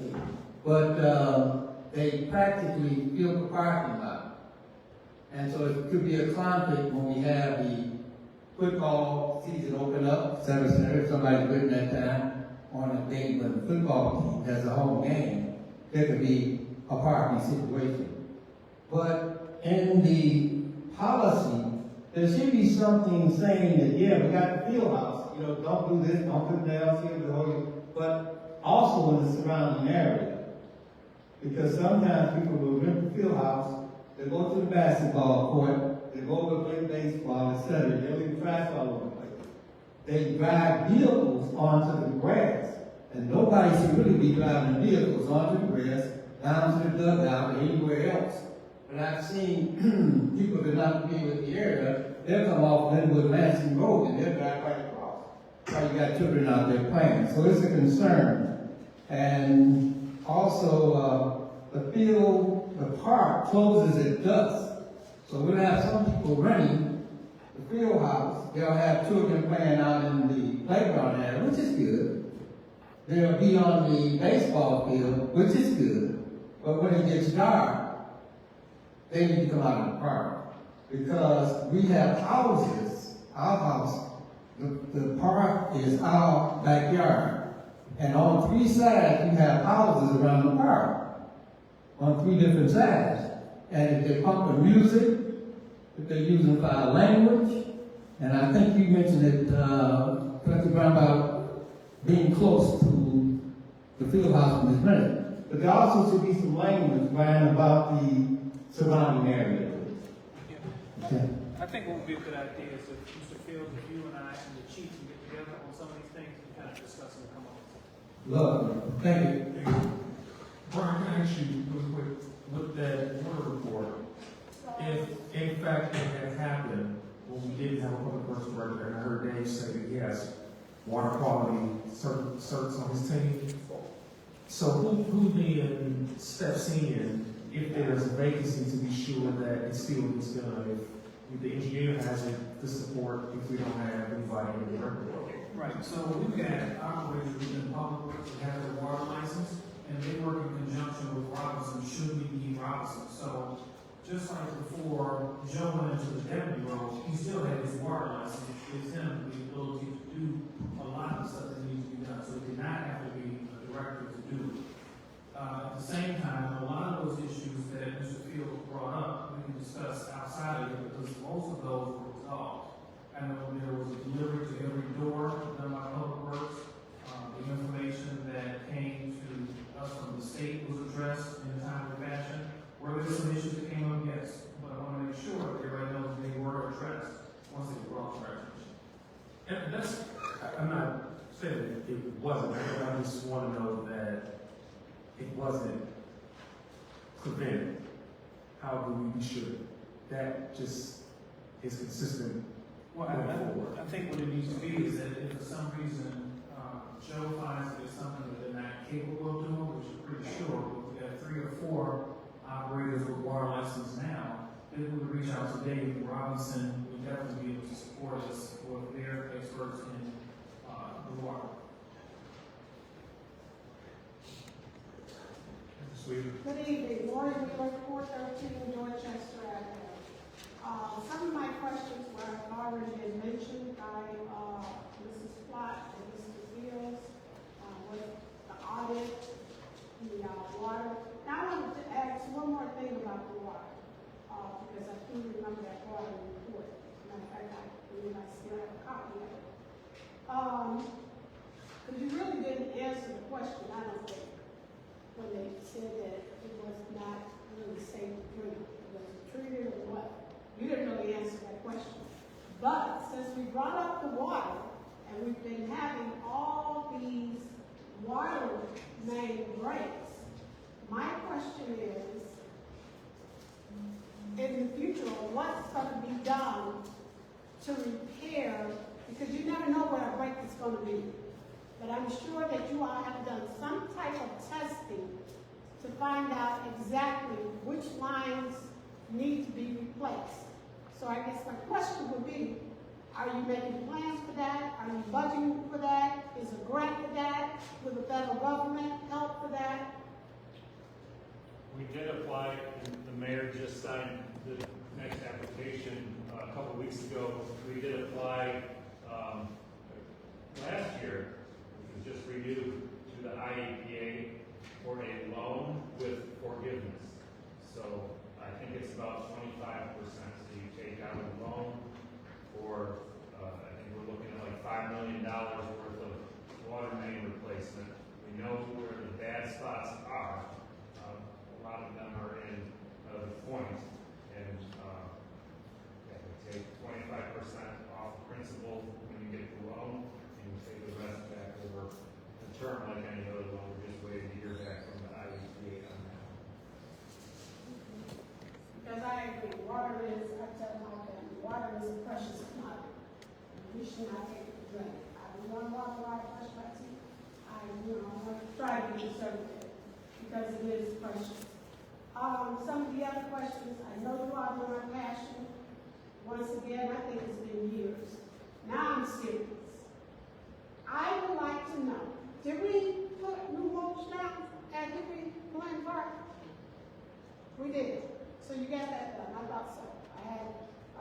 But they practically filled the parking lot, and so it could be a conflict when we have the football season open up, if somebody's written that time on a day when the football team has a home game, there could be a parking situation. But in the policy, there should be something saying that, yeah, we got the field house, don't do this, don't put nails here, but also in the surrounding area. Because sometimes people will rent the field house, they go to the basketball court, they go to play baseball, etc. They leave trash all over the place. They drive vehicles onto the grass, and nobody should really be driving vehicles onto the grass, down to the dugout, or anywhere else. But I've seen people that are not familiar with the area, they'll come off Linwood Lansing Road and they'll drive right across. So you got children out there playing. So it's a concern. And also, the park closes at dusk. So we'll have some people running the field house. They'll have children playing out in the playground area, which is good. They'll be on the baseball field, which is good. But when it gets dark, they need to come out of the park. Because we have houses, our house, the park is our backyard. And on 3 sides, you have houses around the park. On 3 different sides. And if they're pumping music, if they're using foul language, and I think you mentioned it, Dr. Brown, about being close to the field house in this minute. But there also should be some language, Brian, about the surrounding area. Okay. I think what would be a good idea is if Mr. Fields, if you and I and the chief can get together on some of these things and kind of discuss and come up with Love, thank you. Brian, can I ask you real quick, with that water report, if in fact it had happened when we didn't have a public works director, and I heard Dave say that he has water quality certs on his team, so who then steps in if there's a vacancy to be sure that it still gets done, if the engineer has it to support if we don't have anybody in the record? Right, so we've got operators within public works that have their water license, and they work in conjunction with Robinson, should we need Robinson. So just like before Joe went into the deputy role, he still had his water license, which gives him the ability to do a lot of the stuff that needs to be done. So he did not have to be a director to do it. At the same time, a lot of those issues that Mr. Fields brought up, we can discuss outside of it because most of those were resolved. I know there was a delivery to every door done by Public Works. The information that came to us from the state was addressed in a timely fashion. Were there some issues that came up? Yes. But I want to make sure that everybody knows they were addressed once they were brought to our attention. And that's, I'm not saying it wasn't, I just want to know that it wasn't prevented. How do we be sure that just is consistent? Well, I think what it needs to be is that if for some reason Joe finds that it's something that they're not capable of doing, which we're pretty sure, we have 3 or 4 operators with water license now, then we would reach out to Dave Robinson, would definitely be able to support us with their experts in the water. Weaver. Good evening, Lori Wheeler, 413 Dorchester Avenue. Some of my questions were already been mentioned by Mrs. Plott and Mr. Fields with the audit, the water. Now I wanted to ask one more thing about the water, because I do remember that water report. Matter of fact, I believe I still have a copy of it. Because you really didn't answer the question, I don't think, when they said that it was not really safe to drink. Was it treated or what? You didn't really answer that question. But since we brought up the water, and we've been having all these water main breaks, my question is, in the future, what's going to be done to repair, because you never know where a break is going to be. But I'm sure that you all have done some type of testing to find out exactly which lines need to be replaced. So I guess my question would be, are you making plans for that? Are you budgeting for that? Is a grant for that? Will the federal government help for that? We did apply, and the mayor just signed the next application a couple weeks ago. We did apply last year, which was just renewed to the IEPA for a loan with forgiveness. So I think it's about 25%. So you take out a loan for, I think we're looking at like $5 million worth of water main replacement. We know where the bad spots are. A lot of them are in the Point, and we take 25% off principal when you get the loan, and you take the rest back over the term like any other loan. We're just waiting to hear back from the IEPA on that. Because I agree, water is, I tell my family, water is a precious commodity. We should not take it for granted. I don't want water while I brush my teeth. I want to try to be conservative because it is precious. Some of the other questions, I know you all know my passion. Once again, I think it's been years. Now I'm serious. I would like to know, did we put new mulch down at Hickory Glen Park? We did. So you got that done. I thought so. I had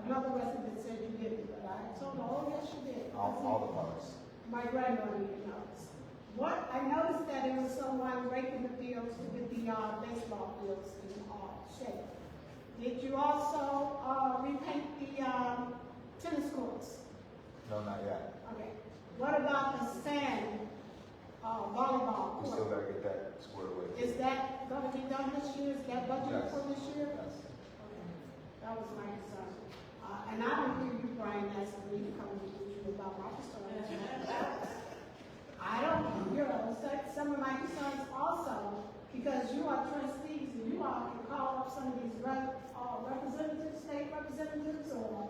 another resident that said you didn't, but I told her, oh yes, you did. All the parks. My grandmother even knows. What, I noticed that there was someone raking the fields to get the baseball fields in shape. Did you also repaint the tennis courts? No, not yet. Okay. What about the sand volleyball We court? still gotta get that squared away. Is that going to be done this year? Is that budgeted Yes. for this year? Yes. Okay. That was my concern. And I don't hear you, Brian, asking me to come to you about my concerns. I don't, some of my concerns also, because you are trustees and you all can call up some of these representatives, state representatives or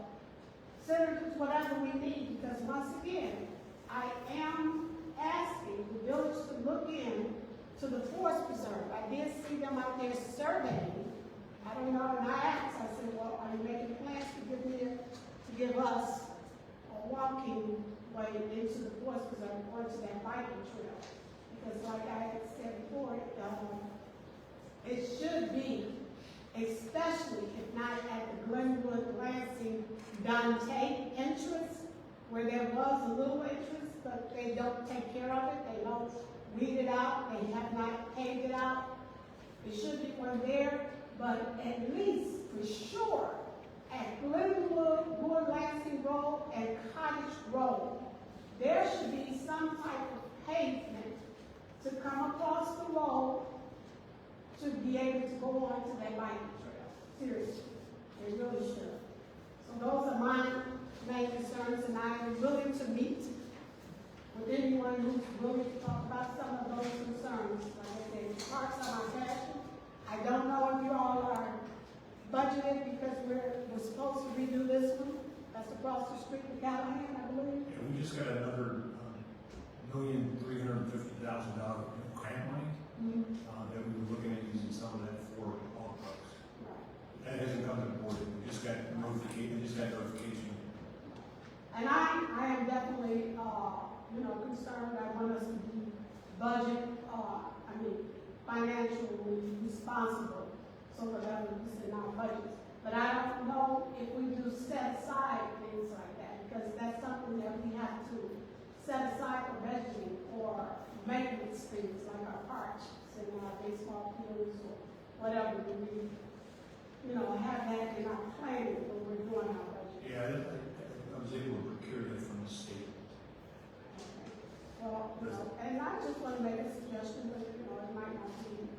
senators, whatever we need, because once again, I am asking the village to look in to the forest preserve. I did see them out there surveying. I don't know, and I asked, I said, well, are you making plans to give us a walking way into the forest preserve, going to that biking trail? Because like I had said before, it should be, especially if not at the Glenwood Lansing Dante entrance, where there was a little entrance, but they don't take care of it, they don't weed it out, they have not paved it out. There should be one there, but at least for sure, at Glenwood, Wood Lansing Road, and Cottage Road, there should be some type of pavement to come across the road to be able to go on to that biking trail. Seriously, they really should. So those are my main concerns, and I am willing to meet with anyone who's willing to talk about some of those concerns. Like I said, parks are my passion. I don't know if you all are budgeted because we're supposed to redo this one. That's across the street from Callahan, I believe. Yeah, we just got another $1,350,000 grant money that we were looking at using some of that for all parks. That hasn't come to the board. We just got notification. And I am definitely, concerned. I want us to be budget, financially responsible, so whatever is in our budgets. But I don't know if we do set aside things like that, because that's something that we have to set aside for budgeting or maintenance things like our parks and our baseball fields or whatever. We, have that in our planning when we're doing our budget. Yeah, I was able to procure that from the state. Well, and I just want to make a suggestion, but it might not be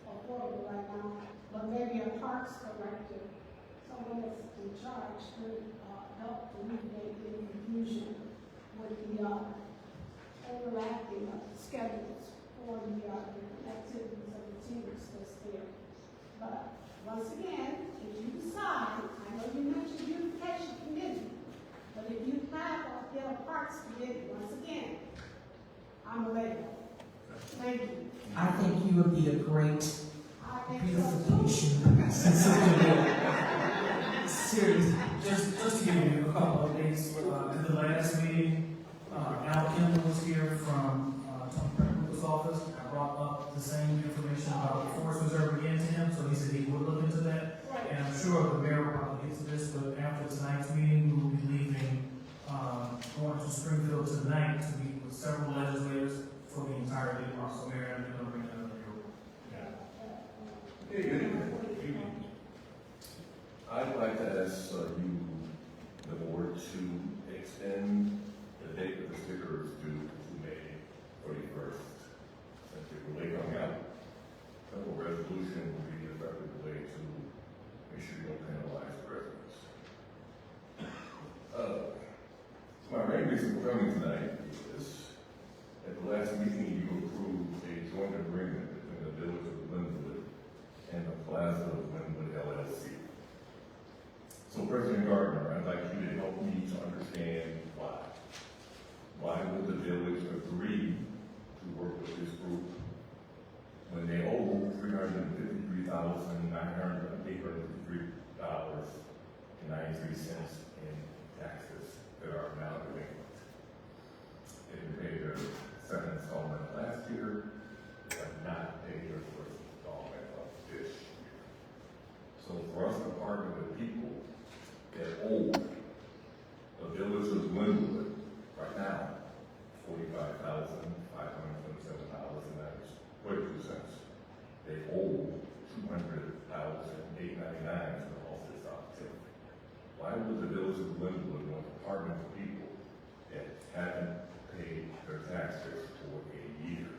affordable right now, but maybe a parks director, someone that's in charge, could help alleviate any confusion with the overlapping of schedules for the activities of the teams that's there. But once again, if you decide, I know you mentioned beautification committee, but if you have or get a parks committee, once again, I'm available. Thank you. I think you would be a great I think so too. beautification. Seriously, just to give you a couple updates, in the last meeting, Al Kimball was here from Tony Pepper's office. I brought up the same information about the Forest Reserve again to him, so he said he would look into that. Right. And I'm sure the mayor will probably get to this, but after tonight's meeting, we will be leaving, going to Springfield tonight to meet with several legislators for the entire day. So Mayor, I'm going to bring that up here. Hey, good evening. I'd like to ask you, the board, to extend the date of the sticker is due to May 31st. Since it will late coming out, a resolution will be the effective way to make sure you don't penalize the residents. My main reason for coming tonight is, at the last meeting, you approved a joint agreement between the Village of Linwood and the Plaza of Linwood LLC. So President Gardner, I'd like you to help me to understand why. Why would the village agree to work with this group when they owe $353,853.93 in taxes that are now delinquent? They didn't pay their second installment last year, they have not paid their first installment of this year. So for us to partner with people that owe the village of Linwood right now $45,527.42. They owe $200,899 to the office of TIP. Why would the village of Linwood want to partner with people that haven't paid their taxes for a year?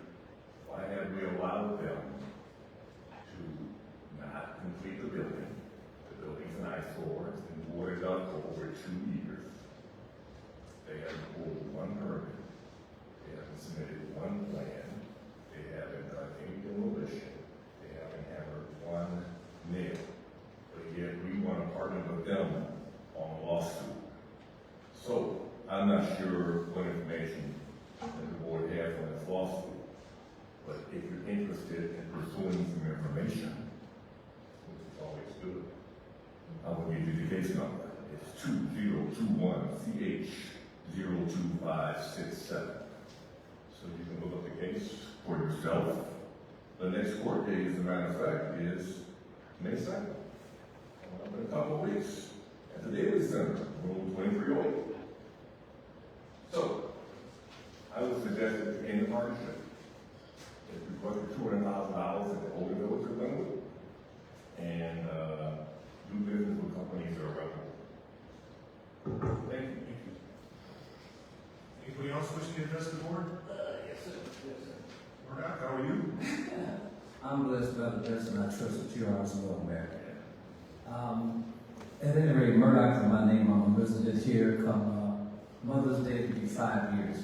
Why have we allowed them to not complete the building? The building's an eyesore, it's been boarded up for over 2 years. They haven't pulled one permit, they haven't submitted one plan, they haven't done any demolition, they haven't hammered one nail. But yet we want to partner with them on a lawsuit. So I'm not sure what information that the board has on this lawsuit, but if you're interested in pursuing some information, which is always good, I will give you the case number. It's 2021CH02567. So you can look up the case for yourself. The next court date, as a matter of fact, is May 2nd. In a couple of weeks at the Daily Center, room 2308. So I would suggest that you end the partnership. If you put $200,000 at the older village of Linwood and do business with companies that are reputable. Thank you. Anybody else wishing to address the board? Yes, sir. Murdoch, how are you? I'm blessed by the best, and I trust that you are as well, Mayor. At any rate, Murdoch is my name. I'm a resident here. Come Mother's Day to be 5 years.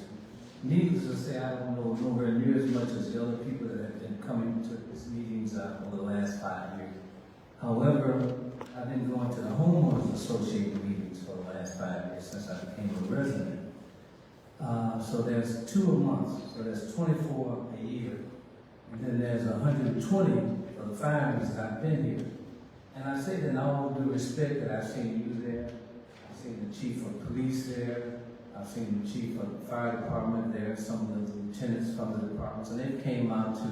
Needless to say, I don't know nowhere near as much as the other people that have been coming to these meetings over the last 5 years. However, I've been going to the homeowners association meetings for the last 5 years since I became a resident. So there's 2 a month, so there's 24 a year. And then there's 120 for the 5 years that I've been here. And I say that in all due respect that I've seen you there, I've seen the chief of police there, I've seen the chief of the fire department there, some of the lieutenants from the departments, and they came out to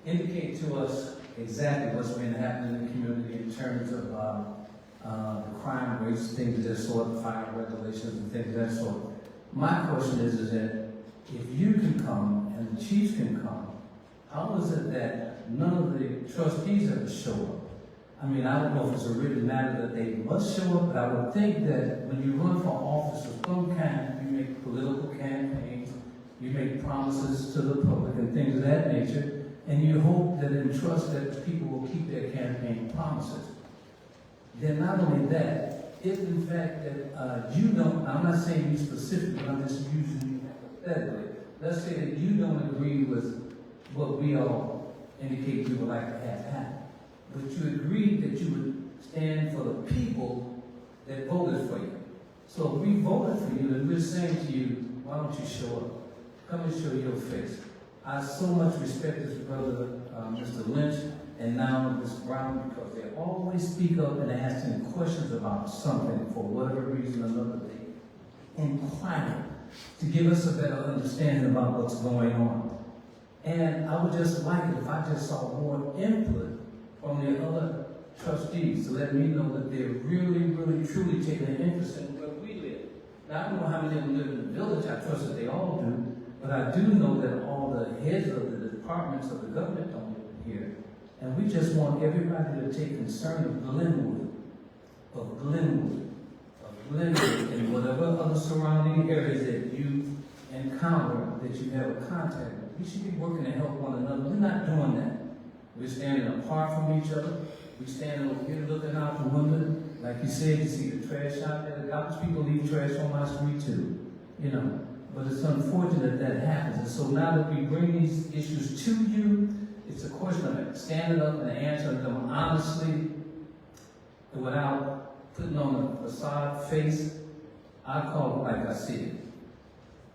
indicate to us exactly what's been happening in the community in terms of the crime rates, things of that sort, fire regulations and things of that sort. My question is that if you can come and the chiefs can come, how is it that none of the trustees ever show up? I mean, I don't know if it's a written matter that they must show up, but I would think that when you run for office of some kind, you make political campaigns, you make promises to the public and things of that nature, and you hope that and trust that the people will keep their campaign promises. Then not only that, if in fact that you don't, I'm not saying you specifically, but I'm just using you hypothetically. Let's say that you don't agree with what we all indicate we would like to have happen. But you agreed that you would stand for the people that voted for you. So if we voted for you, and we're saying to you, why don't you show up? Come and show your face. I so much respect this brother, Mr. Lynch, and now Ms. Brown, because they always speak up and ask him questions about something for whatever reason or another. They inquire to give us a better understanding about what's going on. And I would just like it if I just saw more input from the other trustees to let me know that they're really, really, truly taking an interest in where we live. Now, I don't know how many of them live in the village. I trust that they all do. But I do know that all the heads of the departments of the government don't live here. And we just want everybody to take concern of Glenwood, and whatever other surrounding areas that you encounter, that you have a contact with. We should be working to help one another. We're not doing that. We're standing apart from each other. We're standing over here looking out the window. Like you said, you see the trash out there. The garbage people leave trash on my street too. You know, but it's unfortunate that happens. And so now that we bring these issues to you, it's a question of standing up and answering them honestly without putting on a facade face. I call it like I see it.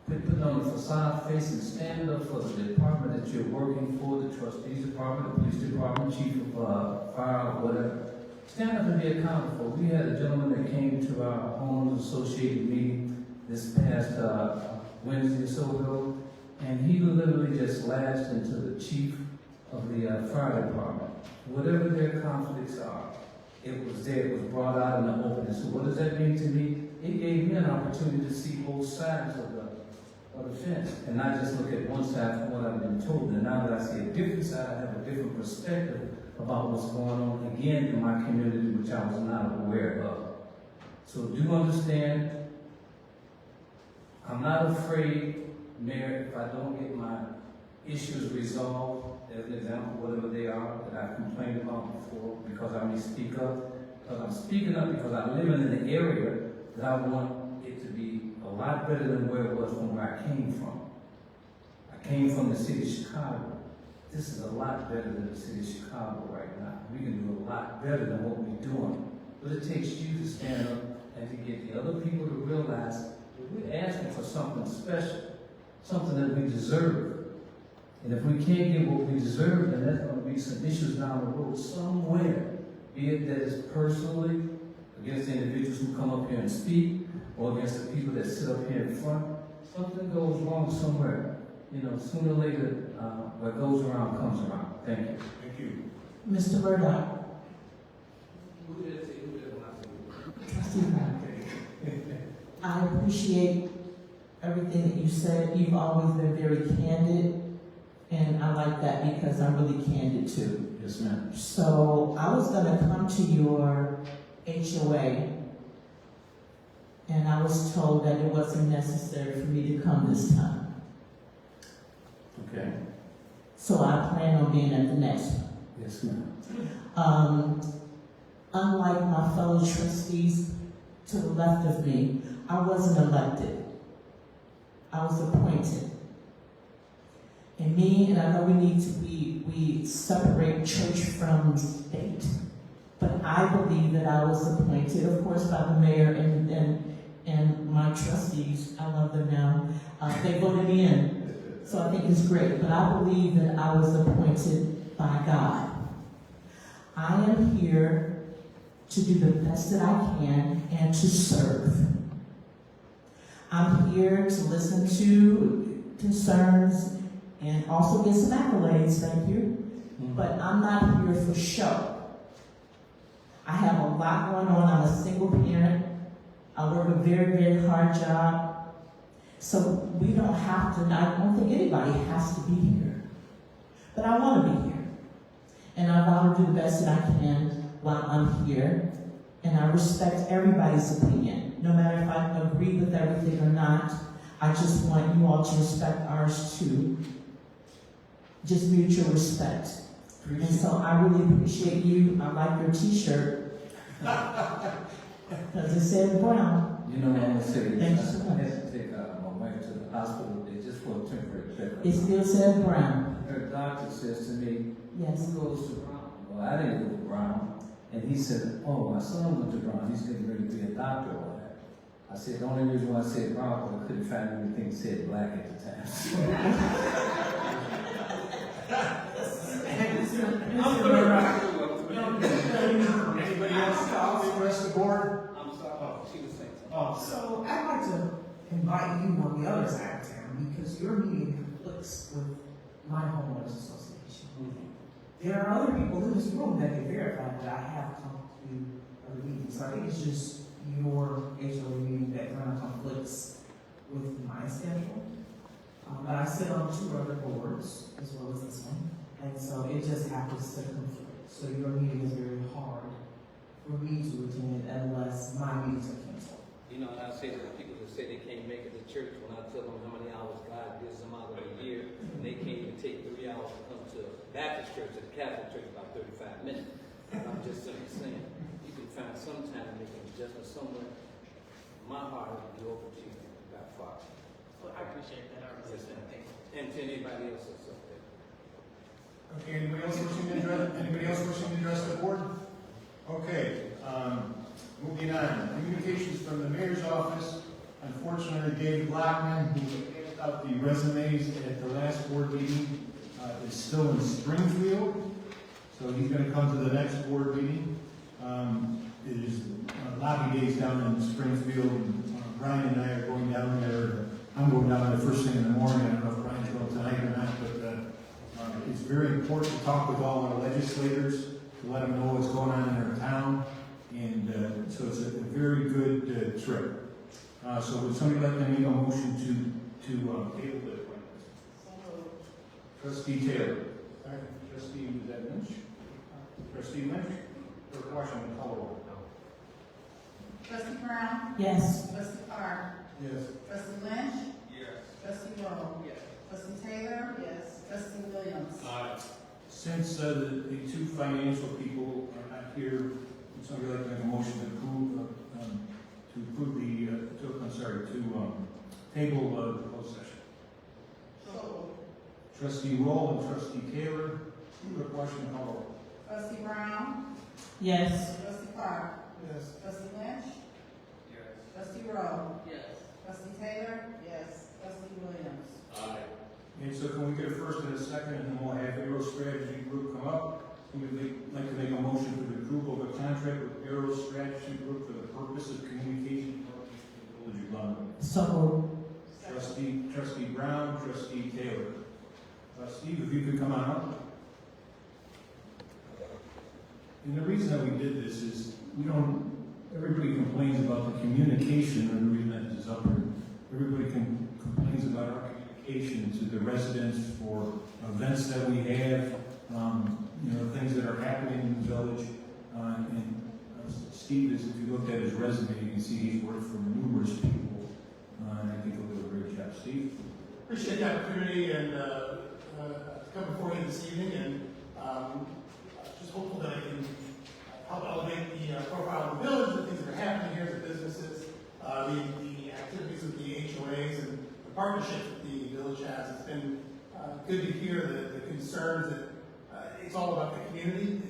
Putting on a facade face and standing up for the department that you're working for, the trustees department, the police department, chief of fire, whatever. Stand up and be accountable. We had a gentleman that came to our homeowners associated meeting this past Wednesday or so ago, and he literally just lashed into the chief of the fire department. Whatever their conflicts are, it was there, it was brought out in the open. So what does that mean to me? It gave me an opportunity to see both sides of the fence, and not just look at one side from what I've been told. And now that I see a different side, I have a different perspective about what's going on again in my community, which I was not aware of. So do understand, I'm not afraid, Mayor, if I don't get my issues resolved, as an example, whatever they are that I've complained about before, because I may speak up. Because I'm speaking up because I live in an area that I want it to be a lot better than where it was from where I came from. I came from the city of Chicago. This is a lot better than the city of Chicago right now. We can do a lot better than what we're doing. But it takes you to stand up and to get the other people to realize that we're asking for something special, something that we deserve. And if we can't get what we deserve, then there's going to be some issues down the road somewhere. Be it that it's personally against the individuals who come up here and speak, or against the people that sit up here in front. Something goes wrong somewhere. You know, sooner or later, what goes around comes around. Thank you. Thank you. Mr. Murdoch. Trustee Brown. I appreciate everything that you said. You've always been very candid, and I like that because I'm really candid too. Yes, ma'am. So I was going to come to your HOA, and I was told that it wasn't necessary for me to come this time. Okay. So I plan on being at the next one. Yes, ma'am. Unlike my fellow trustees to the left of me, I wasn't elected. I was appointed. And me, and I know we separate church from state, but I believe that I was appointed, of course, by the mayor and my trustees. I love them now. They voted me in, so I think it's great. But I believe that I was appointed by God. I am here to do the best that I can and to serve. I'm here to listen to concerns and also get some accolades, thank you. but I'm not here for show. I have a lot going on. I'm a single parent. I work a very, very hard job. So we don't have to, I don't think anybody has to be here. But I want to be here. And I vow to do the best that I can while I'm here. And I respect everybody's opinion, no matter if I agree with everything or not. I just want you all to respect ours too. Just mutual respect. And so I really appreciate you. I like your t-shirt. Because it said brown. You know what I'm gonna say? Thank you so much. I had to take my wife to the hospital, just for a temporary checkup. It still said brown. Her doctor says to me, Yes. who goes to Brown? Well, I didn't go to Brown. And he said, oh, my son went to Brown, he's getting ready to be a doctor or that. I said, the only reason why I said Brown was I couldn't find anything that said black at the time. Anybody else to address the board? I'm sorry, she was saying something. Oh, So I'd like to invite you on the other side of town because your meeting conflicts with my homeowners association. There are other people in this room that can verify that I have come to other meetings. So I think it's just your HOA meeting that kind of conflicts with my schedule. But I sit on 2 other boards as well as this one. And so it just happens to conflict. So your meeting is very hard for me to attend unless my meetings are canceled. You know, and I say to the people that say they can't make it to church, when I tell them how many hours God gives them out of the year, and they can't even take 3 hours to come to a Baptist church, to the Catholic church, about 35 minutes. And I'm just simply saying, you can find some time to make an adjustment somewhere. My heart will be open to you by far. Well, I appreciate that. I Yes, appreciate ma'am. that. And to anybody else that's up there. okay, anybody else wishing to address the board? Okay, moving on. Communications from the mayor's office. Unfortunately, Dave Blackman, who handed out the resumes at the last board meeting, is still in Springfield. So he's going to come to the next board meeting. It is lobby days down in Springfield. And, Brian and I are going down there. I'm going down there first thing in the morning. I don't know if Brian's going tonight or not, but it's very important to talk with all our legislators, to let them know what's going on in our town. And so it's a very good trip. So would somebody like to make a motion to table the appointments? Trustee Taylor. Trustee, was that Lynch? Trustee Lynch? Or question, call roll. Trustee Brown? Yes. Trustee Clark? Yes. Trustee Lynch? Yes. Trustee Rowe? Yes. Trustee Taylor? Yes. Trustee Williams? Since the 2 financial people are not here, would somebody like to make a motion to table the closed session? So. Trustee Roll and Trustee Taylor, quick question, call roll. Trustee Brown? Yes. Trustee Clark? Yes. Trustee Lynch? Yes. Trustee Rowe? Yes. Trustee Taylor? Yes. Trustee Williams? And so can we get a first and a second, and then we'll have Aero Strategy Group come up. We'd like to make a motion for the approval of a contract with Aero Strategy Group for the purpose of communication with the Village of London. So, Trustee Brown, Trustee Taylor. Steve, if you could come on up. And the reason that we did this is everybody complains about the communication, and the reason that this is up here. Everybody complains about our communication to the residents for events that we have, things that are happening in the village. Steve, if you looked at his resume, you can see he's worked for numerous people, and I think he'll do a great job. Steve? Appreciate the opportunity and to come before you this evening, and just hopeful that I can help elevate the profile of the village, the things that are happening here, the businesses, the activities with the HOAs, and the partnerships that the village has. It's been good to hear the concerns that it's all about the community.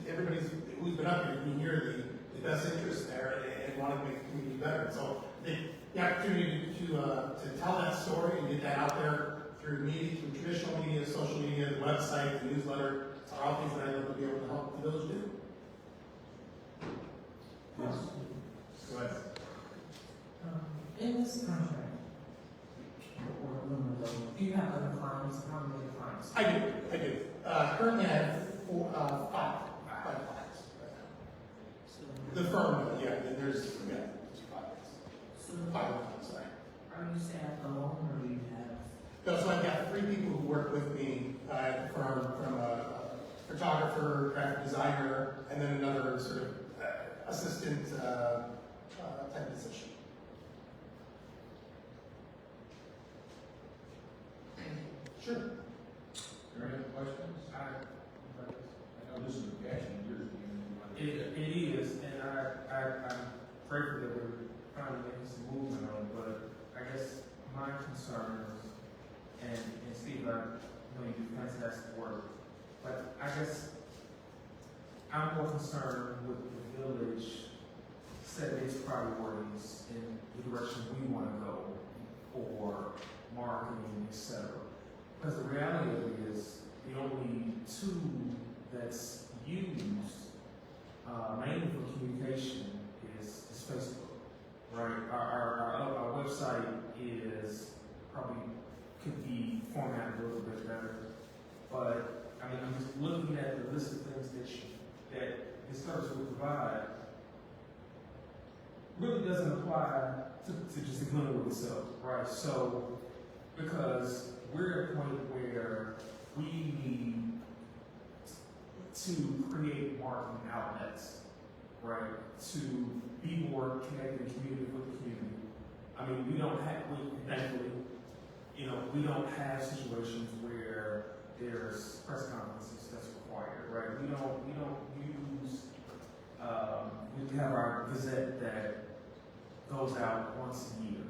Everybody's who's been up here can hear the best interest there and want to make the community better. So the opportunity to tell that story and get that out there through media, through traditional media, social media, the website, the newsletter, are all things that I'd love to be able to help the village do. Yes. Go ahead. In this contract, or do you have other clients? How many clients? I do. currently I have five clients right now. The firm, yeah, there's 5. So, 5 clients, sorry. are you staff alone, or do you have? No, so I've got 3 people who work with me at the firm, from a photographer, graphic designer, and then another sort of assistant type position. Sure. Are there any questions? I know this is a passion of yours. It is, and I'm grateful that we're finally making some movement on it, but I guess my concerns, and Steve, I know you do fantastic work, but I guess I'm more concerned with the village setting its priorities in the direction we want to go for marketing, et cetera. Because the reality of it is the only tool that's used mainly for communication is Facebook, right? Our website is probably could be formatted a little bit better, but I mean, I'm just looking at the list of things that this service will provide really doesn't apply to just the Glenwood itself, right? So, because we're at a point where we need to create marketing outlets, right? To be more connected in community with the community. I mean, thankfully, we don't have situations where there's press conferences that's required, right? We don't use, we have our Gazette that goes out once a year,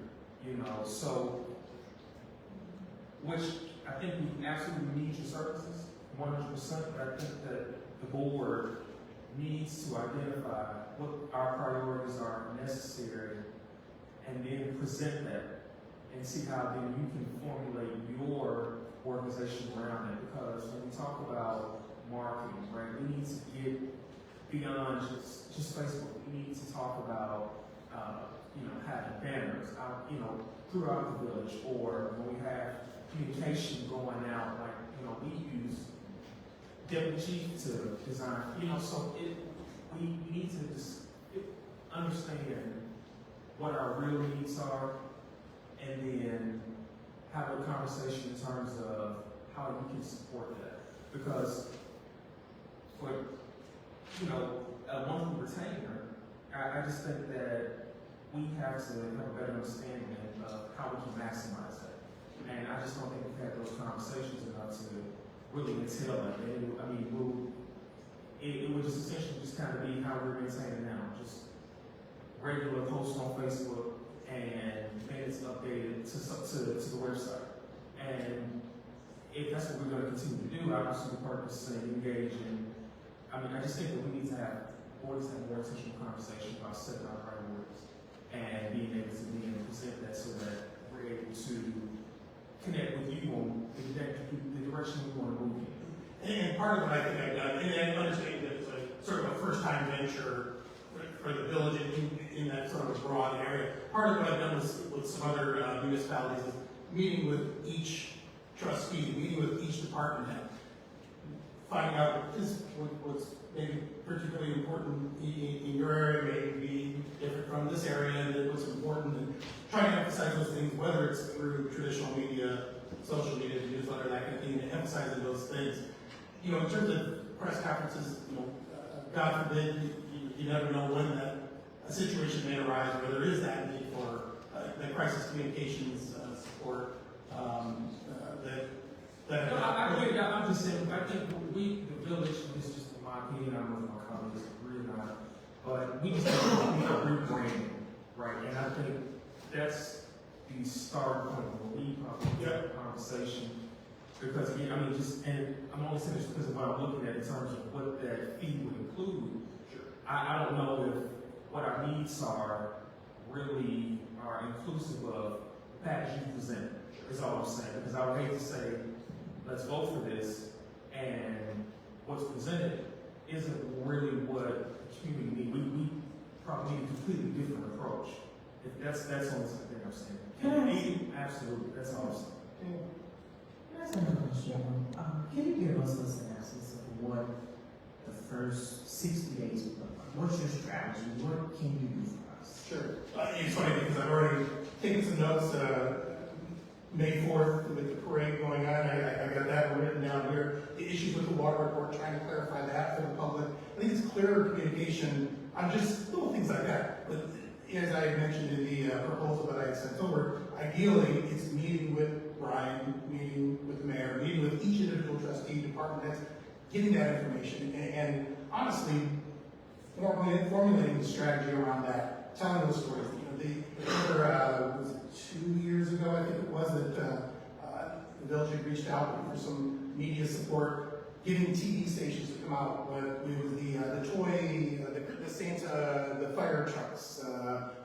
so, which I think we absolutely need your services, 100%, but I think that the board needs to identify what our priorities are necessary and then present that and see how then you can formulate your organization around it. Because when we talk about marketing, right, we need to get beyond just Facebook. We need to talk about, having banners out, throughout the village, or when we have communication going out, like, we use Deputy Chief to design, so we need to just understand what our real needs are, and then have a conversation in terms of how you can support that. Because for, a monthly retainer, I just think that we have to have a better understanding of how we can maximize that. And I just don't think we've had those conversations enough to really entail that. It would just essentially just kind of be how we're maintaining now, just regular posts on Facebook and minutes updated to the website. And if that's what we're going to continue to do, obviously the purpose is engage in. I just think that we need to have boards have more intentional conversation about setting our priorities and being able to present that so that we're able to connect with you on the direction we want to move in. And part of what I think I've done, and I understand that it's sort of a first-time venture for the village in that sort of broad area. Part of what I've done with some other municipalities is meeting with each trustee, meeting with each department head, finding out what's maybe particularly important in your area may be different from this area, and what's important, and trying to emphasize those things, whether it's through traditional media, social media, newsletter, that kind of thing, and emphasizing those things. In terms of press conferences, God forbid, you never know when a situation may arise where there is that need for the crisis communications support. I'm just saying, I think the village, this is just my opinion, I don't know if my colleagues agree or not, but we just need a rebranding, right? And I think that's the start point where we probably have a conversation. Because and I'm only saying this because of what I'm looking at in terms of what that fee would include. Sure. I don't know if what our needs are really are inclusive of the package you present, is all I'm saying. Because I would hate to say, let's vote for this, and what's presented isn't really what the community needs. We probably need a completely different approach. If that's the only thing I'm saying. Absolutely, that's all I'm saying. Can I That's another question. Can you give us a synopsis of what the first 60 days look like? What's your strategy? What can you do for us? Sure. It's funny because I've already taken some notes, May 4th with the parade going on. I got that written down here. The issues with the water report, trying to clarify that for the public. I think it's clearer communication on just little things like that. But as I had mentioned in the proposal that I had sent over, ideally it's meeting with Brian, meeting with the mayor, meeting with each individual trustee, department heads, getting that information, and honestly, formulating the strategy around that, telling those stories. Was it 2 years ago, I think it was, that the village had reached out for some media support, getting TV stations to come out with the toy, the Santa, the fire trucks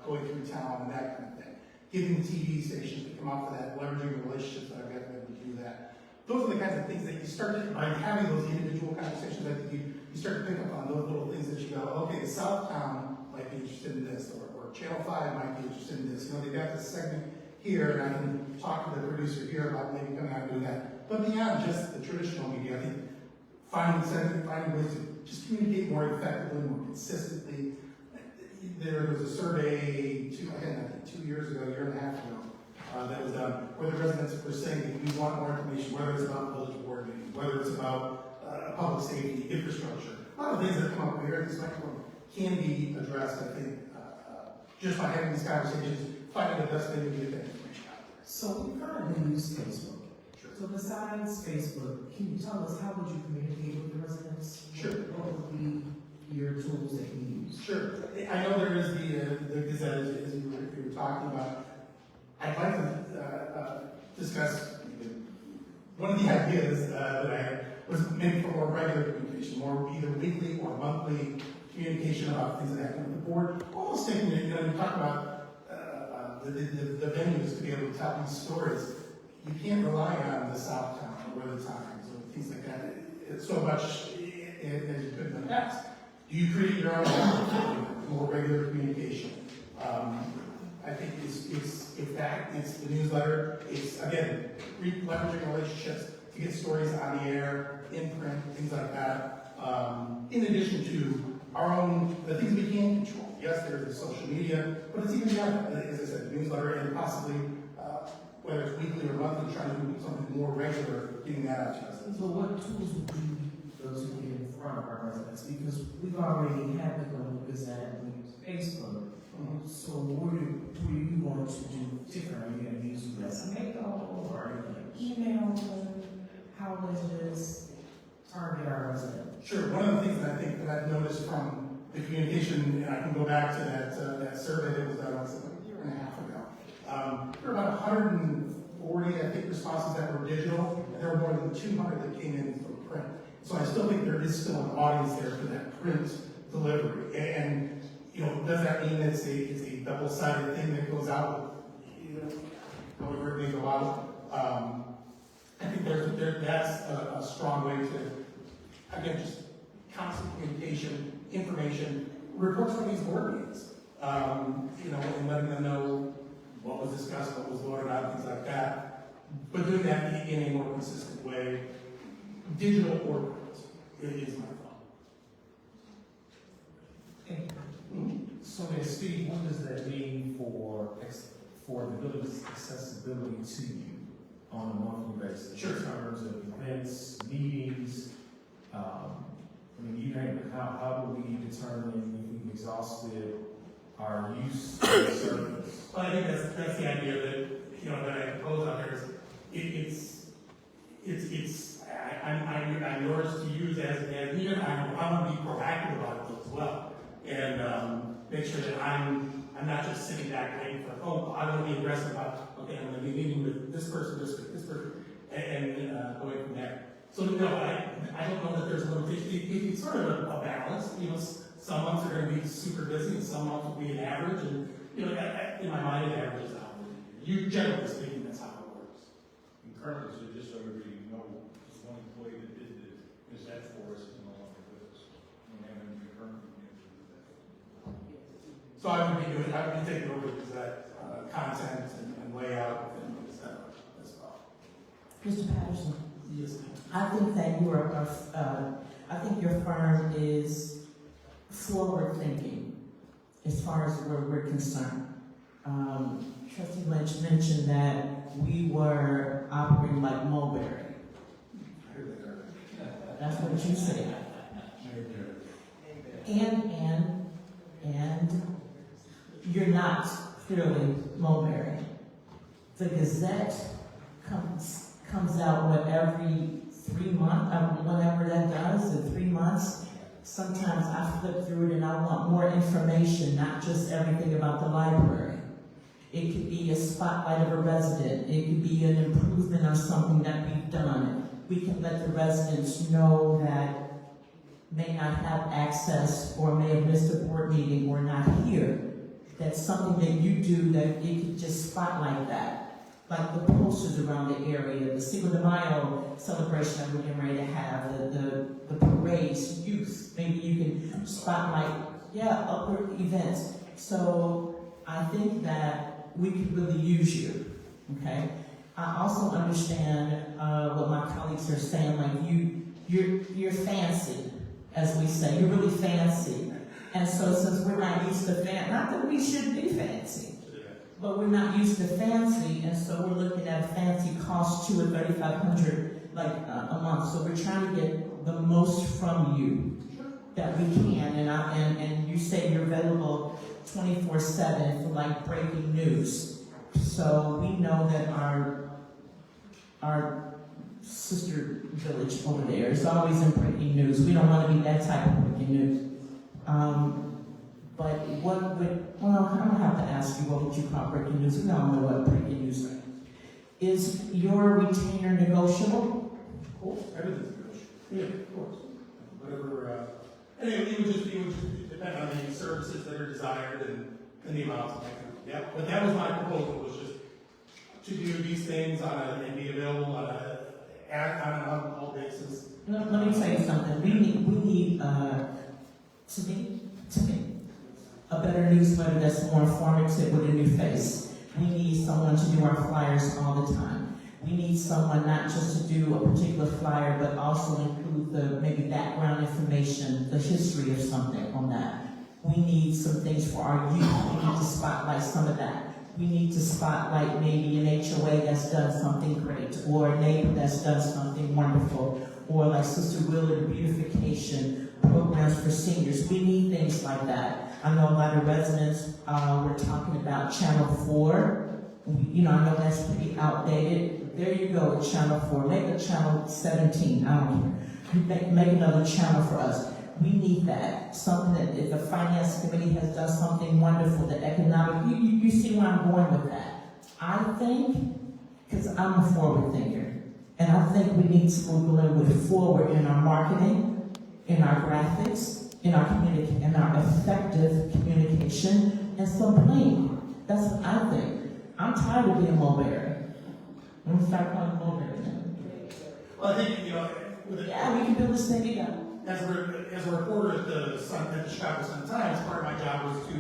going through town and that kind of thing. Getting TV stations to come out for that, leveraging the relationships that I've got to be able to do that. Those are the kinds of things that you start to, by having those individual conversations, I think you start to pick up on those little things that you go, okay, Southtown might be interested in this, or Channel 5 might be interested in this. They've got this segment here, and I can talk to the producer here about maybe coming out and doing that. But beyond just the traditional media, I think finding ways to just communicate more effectively, more consistently. There was a survey, I think 2 years ago, a year and a half ago, that was done, where the residents were saying that we want more information, whether it's about village board meetings, whether it's about public safety, infrastructure. A lot of things that come up here at this microphone can be addressed, I think, just by having these conversations, finding the best way to get that information out there. So we currently use Facebook. Sure. So besides Facebook, can you tell us how would you communicate with the residents? Sure. What would be your tools that you use? Sure. I know there is the Gazette, as you were talking about. I'd like to discuss one of the ideas that I had was maybe for more regular communication, more either weekly or monthly communication about things that happen with the board. Almost taking it, you talk about the venues to be able to tell these stories. You can't rely on the Southtown or the Times or things like that. It's so much as you could in the past. Do you create your own more regular communication? I think it's the newsletter. It's again leveraging relationships to get stories on the air, in print, things like that. In addition to our own, the things we can control. Yes, there's the social media, but it's even beyond that, as I said, the newsletter, and possibly, whether it's weekly or monthly, trying to do something more regular, getting that out to us. So what tools would you those who get in front of our residents? Because we've already had the Gazette and Facebook. So what do you want to do different? Are you going to use resume or are you going to email them? How does this target our residents? Sure. One of the things that I think that I've noticed from the communication, and I can go back to that survey that was done like a year and a half ago. There were about 140, I think, responses that were digital, and there were more than 200 that came in from print. So I still think there is still an audience there for that print delivery. And does that mean it's a double-sided thing that goes out? However it may go out. I think that's a strong way to, again, just constant communication, information, reports from these board meetings, and letting them know what was discussed, what was voted on, things like that. But doing that in a more consistent way, digital or print, is my thought. So then, Steve, what does that mean for the village's accessibility to you on a monthly basis? Sure. In terms of events, meetings, you name it. How do we determine if we've exhausted our use of the service? Well, I think that's the idea that I propose out there is I'm yours to use as needed. I want to be proactive about it as well, and make sure that I'm not just sitting back waiting for a phone call. I want to be aggressive about, okay, I'm going to be meeting with this person, and going from there. So no, I don't know that there's a limitation. It's sort of a balance. Some months are going to be super busy, and some months will be an average. And in my mind, it averages out. Generally speaking, that's how it works. And currently, so just so everybody knows, there's one employee that did the Gazette for us is no longer with us. We have any current manager with that. So I would be taking over the Gazette content and layout and et cetera as well. Mr. Patterson, Yes, ma'am. I think that you are, I think your firm is forward-thinking as far as where we're concerned. Trustee Lynch mentioned that we were operating like Mulberry. That's what you said. And you're not clearly Mulberry. The Gazette comes out every 3 months, whenever that does, in 3 months. Sometimes I flip through it and I want more information, not just everything about the library. It could be a spotlight of a resident. It could be an improvement of something that we've done. We can let the residents know that may not have access or may have missed a board meeting or not here. That's something that you do that it could just spotlight that. Like the posters around the area, the Cinco de Mayo celebration that we're getting ready to have, the parades, youth, maybe you can spotlight, upward events. So I think that we could really use you, okay? I also understand what my colleagues are saying, like you're fancy, as we say, you're really fancy. And so since we're not used to not that we should be fancy, but we're not used to fancy, and so we're looking at fancy cost $2,000 or $3,500 a month. So we're trying to get the most from you that we can, and you say you're available 24/7 for like breaking news. So we know that our sister village over there is always in breaking news. We don't want to be that type of breaking news. But I don't have to ask you what would you call breaking news. We all know what breaking news is. Is your retainer negotiable? Of course, everything's negotiable. Yeah, of course. Whatever, and it would just depend on the services that are desired and the amounts of that. Yeah, but that was my proposal, was just to do these things and be available on an on-call basis. Let me tell you something. We need to me, a better newsletter that's more informative with a new face. We need someone to do our flyers all the time. We need someone not just to do a particular flyer, but also include the maybe background information, the history of something on that. We need some things for our youth. We need to spotlight some of that. We need to spotlight maybe an HOA that's done something great, or a neighbor that's done something wonderful, or like Sister Willard, beautification, programs for seniors. We need things like that. I know a lot of residents were talking about Channel 4. I know that's pretty outdated. There you go with Channel 4. Make a Channel 17, I don't care. Make another channel for us. We need that. Something that if the finance committee has done something wonderful, the economic, you see where I'm going with that. I think, because I'm a forward thinker, and I think we need to move a little bit forward in our marketing, in our graphics, in our effective communication, and some planning. That's what I think. I'm tired of being Mulberry. I'm going to start calling Mulberry now. Well, I think, we can build this thing together. As a reporter at the Chicago Sun-Times, part of my job was to,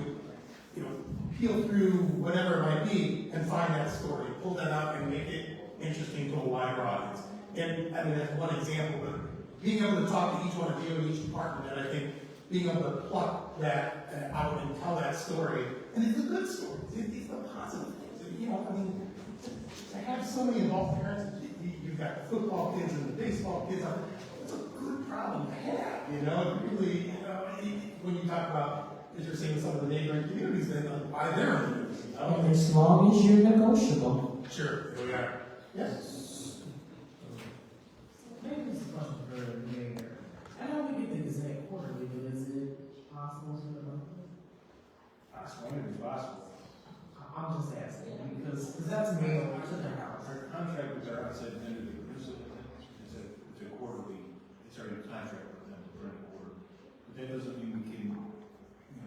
peel through whatever it might be and find that story, pull that out and make it interesting to a wider audience. And I mean, that's one example, but being able to talk to each one of you in each department, and I think being able to pluck that out and tell that story, and it's a good story. It's the positive things. To have so many involved parents, you've got the football kids and the baseball kids. It's a good problem to have, really, when you talk about, as you're saying, some of the neighboring communities, then why they're in the news, And as long as you're negotiable. Sure, here we are. Yes. Maybe this is a question for the mayor. I know we get the Gazette quarterly, but is it possible to know? When it is possible. I'm just asking, because that's me to the house. Our contract with our outside vendor, it's a quarterly, it's already a contract with them to run a quarter. But that doesn't mean we can,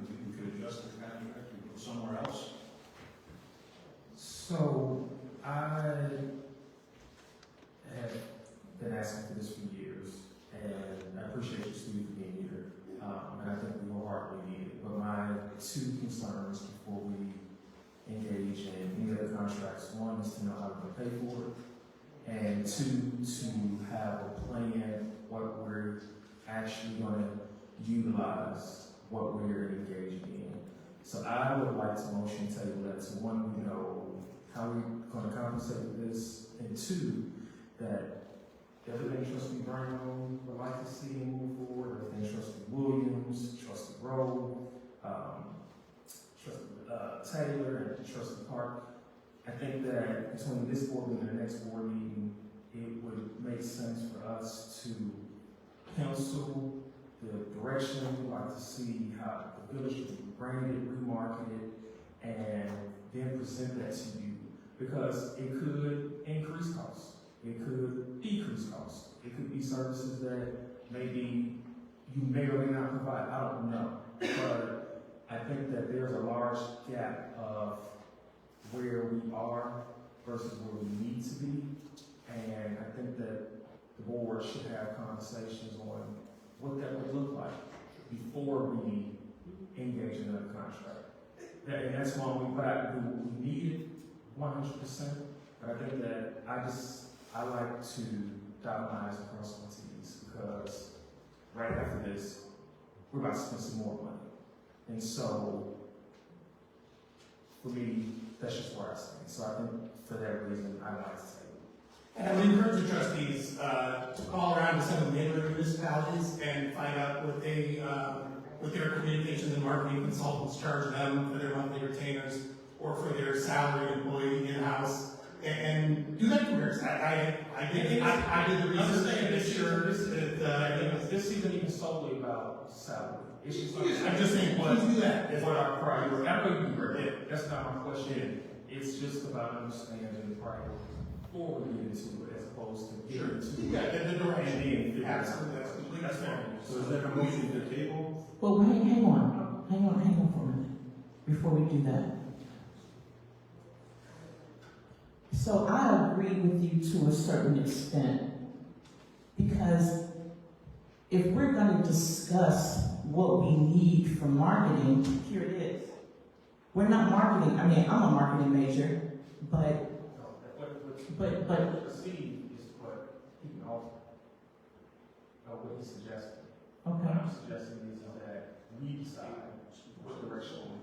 we could adjust the contract and go somewhere else. So I have been asking for this for years, and I appreciate you, Steve, for being here. And I think we wholeheartedly need it. But my two concerns before we engage in any other contracts, one is to know how to pay for it, and two, to have a plan what we're actually gonna utilize, what we're engaging in. So I would like to motion table that to one, we know how we're gonna compensate this, and two, that everything Trustee Brown would like to see move forward, everything Trustee Williams, Trustee Rowe, Trustee Taylor, and Trustee Park. I think that between this board meeting and the next board meeting, it would make sense for us to counsel the direction we'd like to see, how the village would be branded, remarketed, and then present that to you. Because it could increase costs, it could decrease costs, it could be services that maybe you may or may not provide, I don't know. But I think that there's a large gap of where we are versus where we need to be. And I think that the board should have conversations on what that would look like before we engage in another contract. And that's why we need it 100%, but I think that I like to dot my I's and cross my T's, because right after this, we're about to spend some more money. And so, for me, that's just where I stand. So I think for that reason, I like to take it. And I would encourage the trustees to call around to some of the neighboring municipalities and find out what they, what their communications and marketing consultants charge them for their monthly retainers or for their salary employee in-house, and do that comparison. I did the research to make sure that, this isn't even solely about salary. It's just I'm just saying, please do that. What our priority, I know you heard that, that's not my question. It's just about understanding the priority before we get into it, as opposed to getting into it. Yeah, the direction. And then Absolutely, that's completely fair. So is that a motion to table? Well, hang on for a minute, before we do that. So I agree with you to a certain extent, because if we're gonna discuss what we need for marketing, here it is. We're not marketing, I mean, I'm a marketing major, but what perceived is what he can offer. What he's suggesting. Okay. What I'm suggesting is that we decide what direction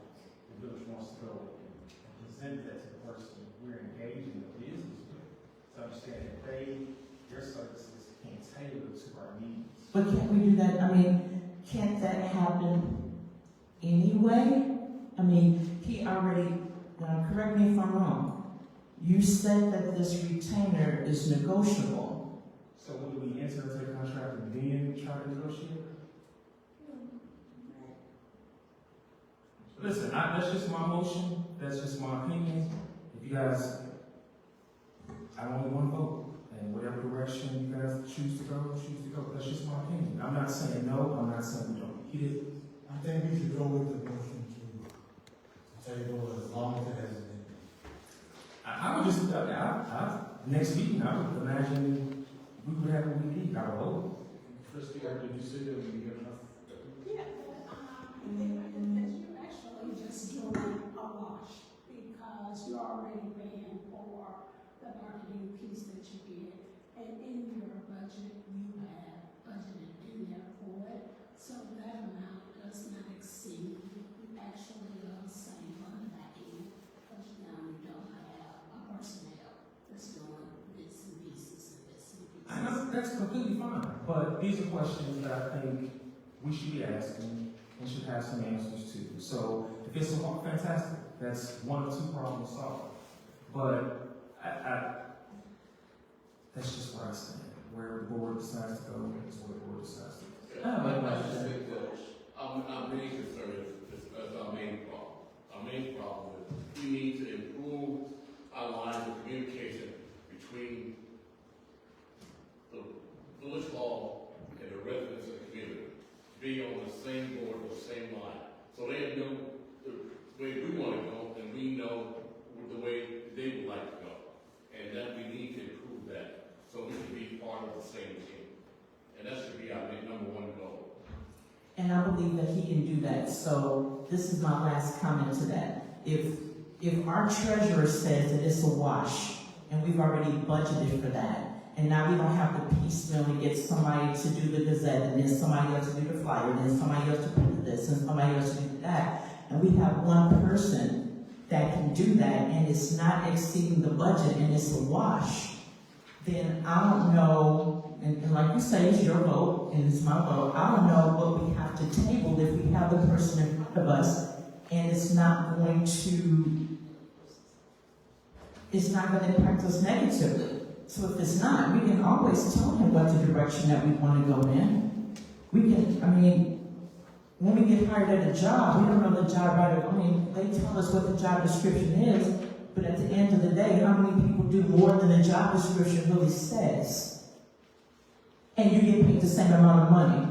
the village wants to go and present that to the person we're engaging the business with, to understand that their services can tailor to our needs. But can't we do that? I mean, can't that happen anyway? I mean, he already, correct me if I'm wrong, you said that this retainer is negotiable. So would we enter into a contract and then try to negotiate? Listen, that's just my motion, that's just my opinion. If you guys, I only want to vote, and whatever direction you guys choose to go, that's just my opinion. I'm not saying no, I'm not saying we don't get it. I think we should go with the motion to table as long as it has been. I would just, next meeting, I would imagine we would have what we need, I would hope. Trustee, did you say that we have enough? Yeah, I think that you actually just doing a wash, because you're already paying for the marketing piece that you get, and in your budget, you have budgeted in there for it, so that amount does not exceed, you actually save on the back end, because now you don't have a personnel that's doing bits and pieces and bits and pieces. I know, that's completely fine, but these are questions that I think we should be asking and should have some answers to. So if it's fantastic, that's one or two problems solved. But that's just where I stand. Where the board decides to go is where the board decides to go. Our main concern is our main problem. Our main problem is we need to improve our lines of communication between the village hall and the residents of the community. Be on the same board, the same line. So they know the way we want to go, and we know the way they would like to go. And then we need to improve that, so we can be part of the same team. And that should be our number one goal. And I believe that he can do that. So this is my last comment to that. If our treasurer says that it's a wash, and we've already budgeted for that. And now we don't have to piecemeal and get somebody to do the Gazette, and then somebody else to do the flyer, and then somebody else to put this, and somebody else to do that. And we have one person that can do that, and it's not exceeding the budget, and it's a wash. Then I don't know, and like you say, it's your vote, and it's my vote. I don't know what we have to table if we have the person in front of us, and it's not going to impact us negatively. So if it's not, we can always tell him what the direction that we want to go in. We can, when we get hired at a job, we don't know the job right away. They tell us what the job description is, but at the end of the day, how many people do more than the job description really says? And you get paid the same amount of money.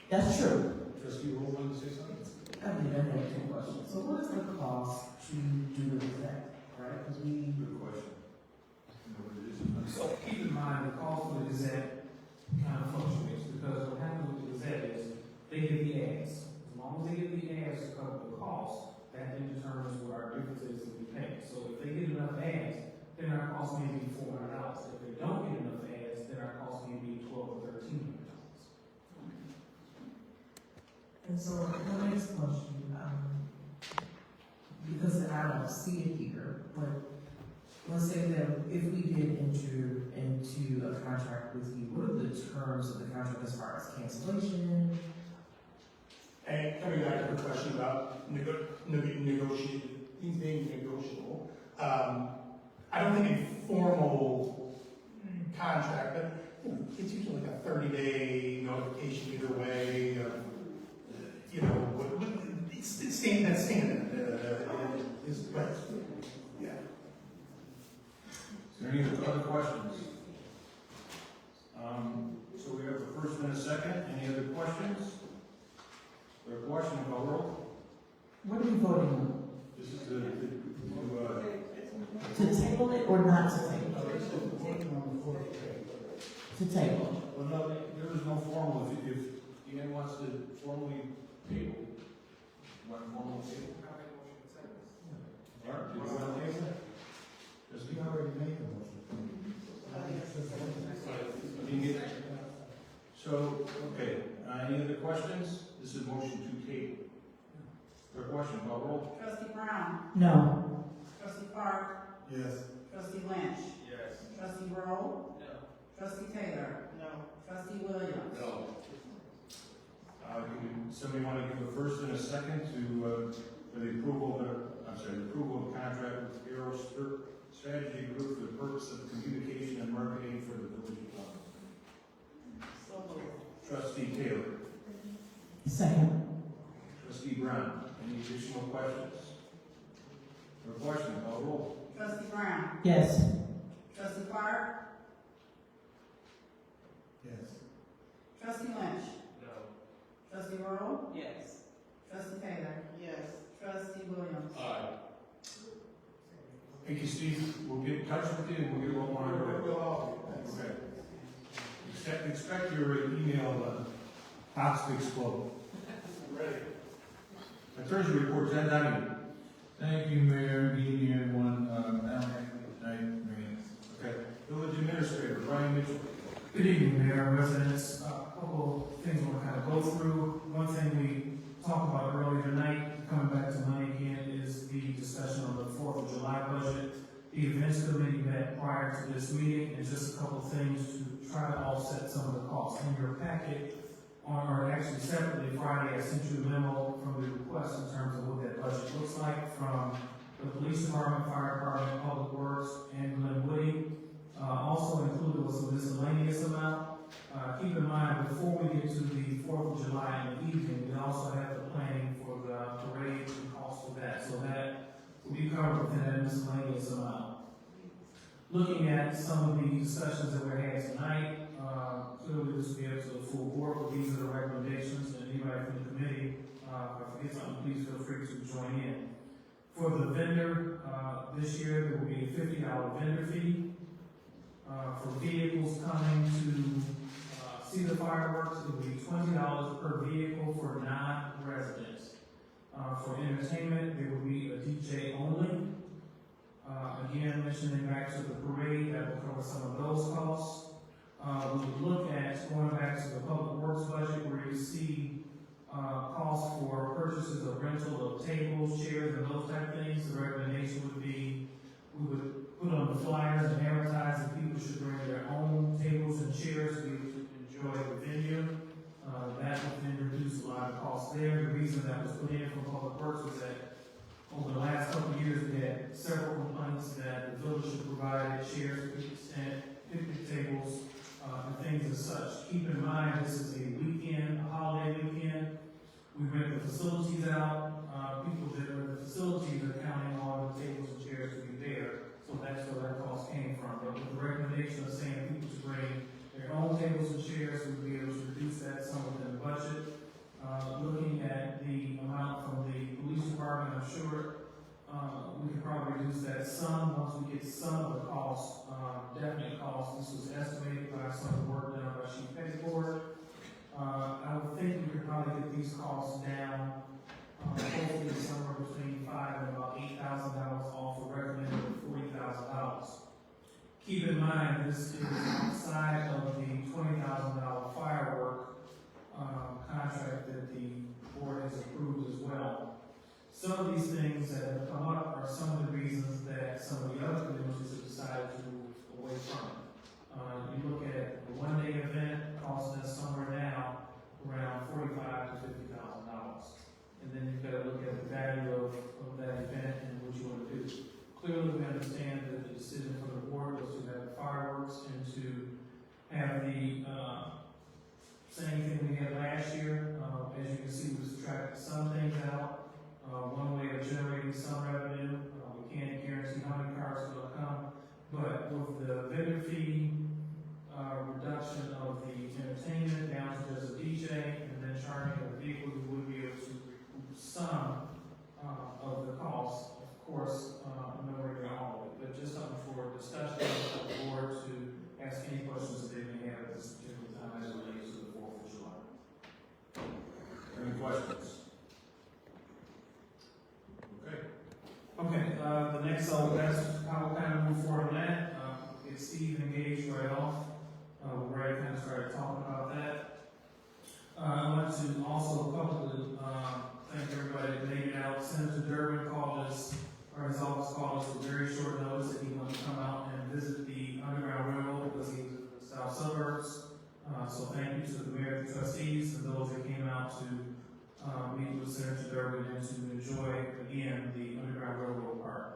That's true. Trustee Roll, want to say something? I have two questions. So what is the cost to do the Gazette, right? Because we. Good question. So keep in mind, the cost of the Gazette kind of fluctuates, because what happens with the Gazette is they get the ads. As long as they get the ads to cover the cost, that then determines what our difference is that we pay. So if they get enough ads, then our cost may be $400. If they don't get enough ads, then our cost may be $1,200 or $1,300. And so the next question, because I don't see it here, but let's say that if we did enter into a contract with you, what are the terms of the contract as far as cancellation? And coming back to the question about negotiating, things being negotiable, I don't think a formal contract, but it's usually like a 30-day notification either way. It's standard. But yeah. Is there any other questions? So we have a first and a second. Any other questions? Or question, call roll? What are we voting on? This is To table it or not to table it? To table. Well, no, there is no formal, if Ian wants to formally table, want to formally table? Art, do you want to table? Does he already make a motion? So, okay, any other questions? This is motion to table. Or question, call roll? Trustee Brown. No. Trustee Clark. Yes. Trustee Lynch. Yes. Trustee Rowe. No. Trustee Taylor. No. Trustee Williams. No. Somebody want to give a first and a second to, for the approval of, the approval of contract with Aero Strategy Group for the purpose of communication and marketing for the village of Plymouth. So moved. Trustee Taylor. Second. Trustee Brown. Any additional questions? Or question, call roll. Trustee Brown. Yes. Trustee Clark. Yes. Trustee Lynch. No. Trustee Rowe. Yes. Trustee Taylor. Yes. Trustee Williams. Aye. Thank you, Steve. We'll get in touch with you and we'll get a little more. Okay. Expect your email box to explode. Ready. The Treasury report, Ted Donahue. Thank you, Mayor. Good evening, everyone. I don't have anything tonight, Okay. Village Administrator, Brian Mitchell. Good evening, Mayor, residents. A couple of things I want to kind of go through. One thing we talked about earlier tonight, coming back to money again, is the discussion on the 4th of July budget. The events committee met prior to this meeting, and just a couple of things to try to offset some of the costs. In your packet, or actually separately, Friday, I sent you a memo from the request in terms of what that budget looks like from the police department, fire department, public works, and Glen Woody. Also included was a miscellaneous amount. Keep in mind, before we get to the 4th of July in the evening, we also have the planning for the parade and cost of that. So that will be covered within that miscellaneous amount. Looking at some of the discussions that we had tonight, clearly this will be up to the full board, but these are the recommendations, and anybody from the committee, if I forget something, please feel free to join in. For the vendor, this year there will be a $50 vendor fee. For vehicles coming to see the fireworks, it will be $20 per vehicle for non-residents. For entertainment, there will be a DJ only. Again, mentioning back to the parade, that will cover some of those costs. We would look at going back to the public works budget where you see costs for purchases of rental of tables, chairs, and those type of things. The recommendation would be we would put on the flyers and advertise that people should bring their own tables and chairs to enjoy the venue. That would then reduce a lot of costs there. The reason that was put in from public works was that over the last couple of years, we had several complaints that the village should provide chairs, picnic tables, and things as such. Keep in mind, this is a weekend, a holiday weekend. We rent the facilities out. People that rent the facilities are counting on the tables and chairs to be there. So that's where that cost came from. But with the recommendation of saying people to bring their own tables and chairs, we'd be able to reduce that some within the budget. Looking at the amount from the police department, I'm sure we could probably reduce that some once we get some of the costs, definite costs. This was estimated by some of the work done by Chief Pettigord. I would think we could probably get these costs down, hopefully somewhere between $5,000 and about $8,000 off a recommended $40,000. Keep in mind, this is outside of the $20,000 firework contract that the board has approved as well. Some of these things that have come up are some of the reasons that some of the other communities have decided to move away from it. You look at the one-day event costing us somewhere now around $45,000 to $50,000. And then you've got to look at the value of that event and what you want to do. Clearly, we understand that the decision for the board was to have fireworks and to have the same thing we had last year. As you can see, we subtracted some things out. One way of generating some revenue. We can't guarantee how many cars will come, but with the vendor fee reduction of the entertainment down to just a DJ and then charging a vehicle, we would be able to recoup some of the cost. Of course, nowhere near all of it, but just something for discussion for the board to ask any questions that they may have at this particular time as it relates to the 4th of July. Any questions? Okay, the next, that's how we'll kind of move forward on that. Get Steve engaged right off. We're ready to kind of start talking about that. I want to also publicly thank everybody that made it out. Senator Durbin called us, or his office called us with very short notice that he wanted to come out and visit the Underground Railroad because he was in the south suburbs. So thank you to the mayor, the trustees, and those that came out to meet with Senator Durbin and to enjoy, again, the Underground Railroad Park.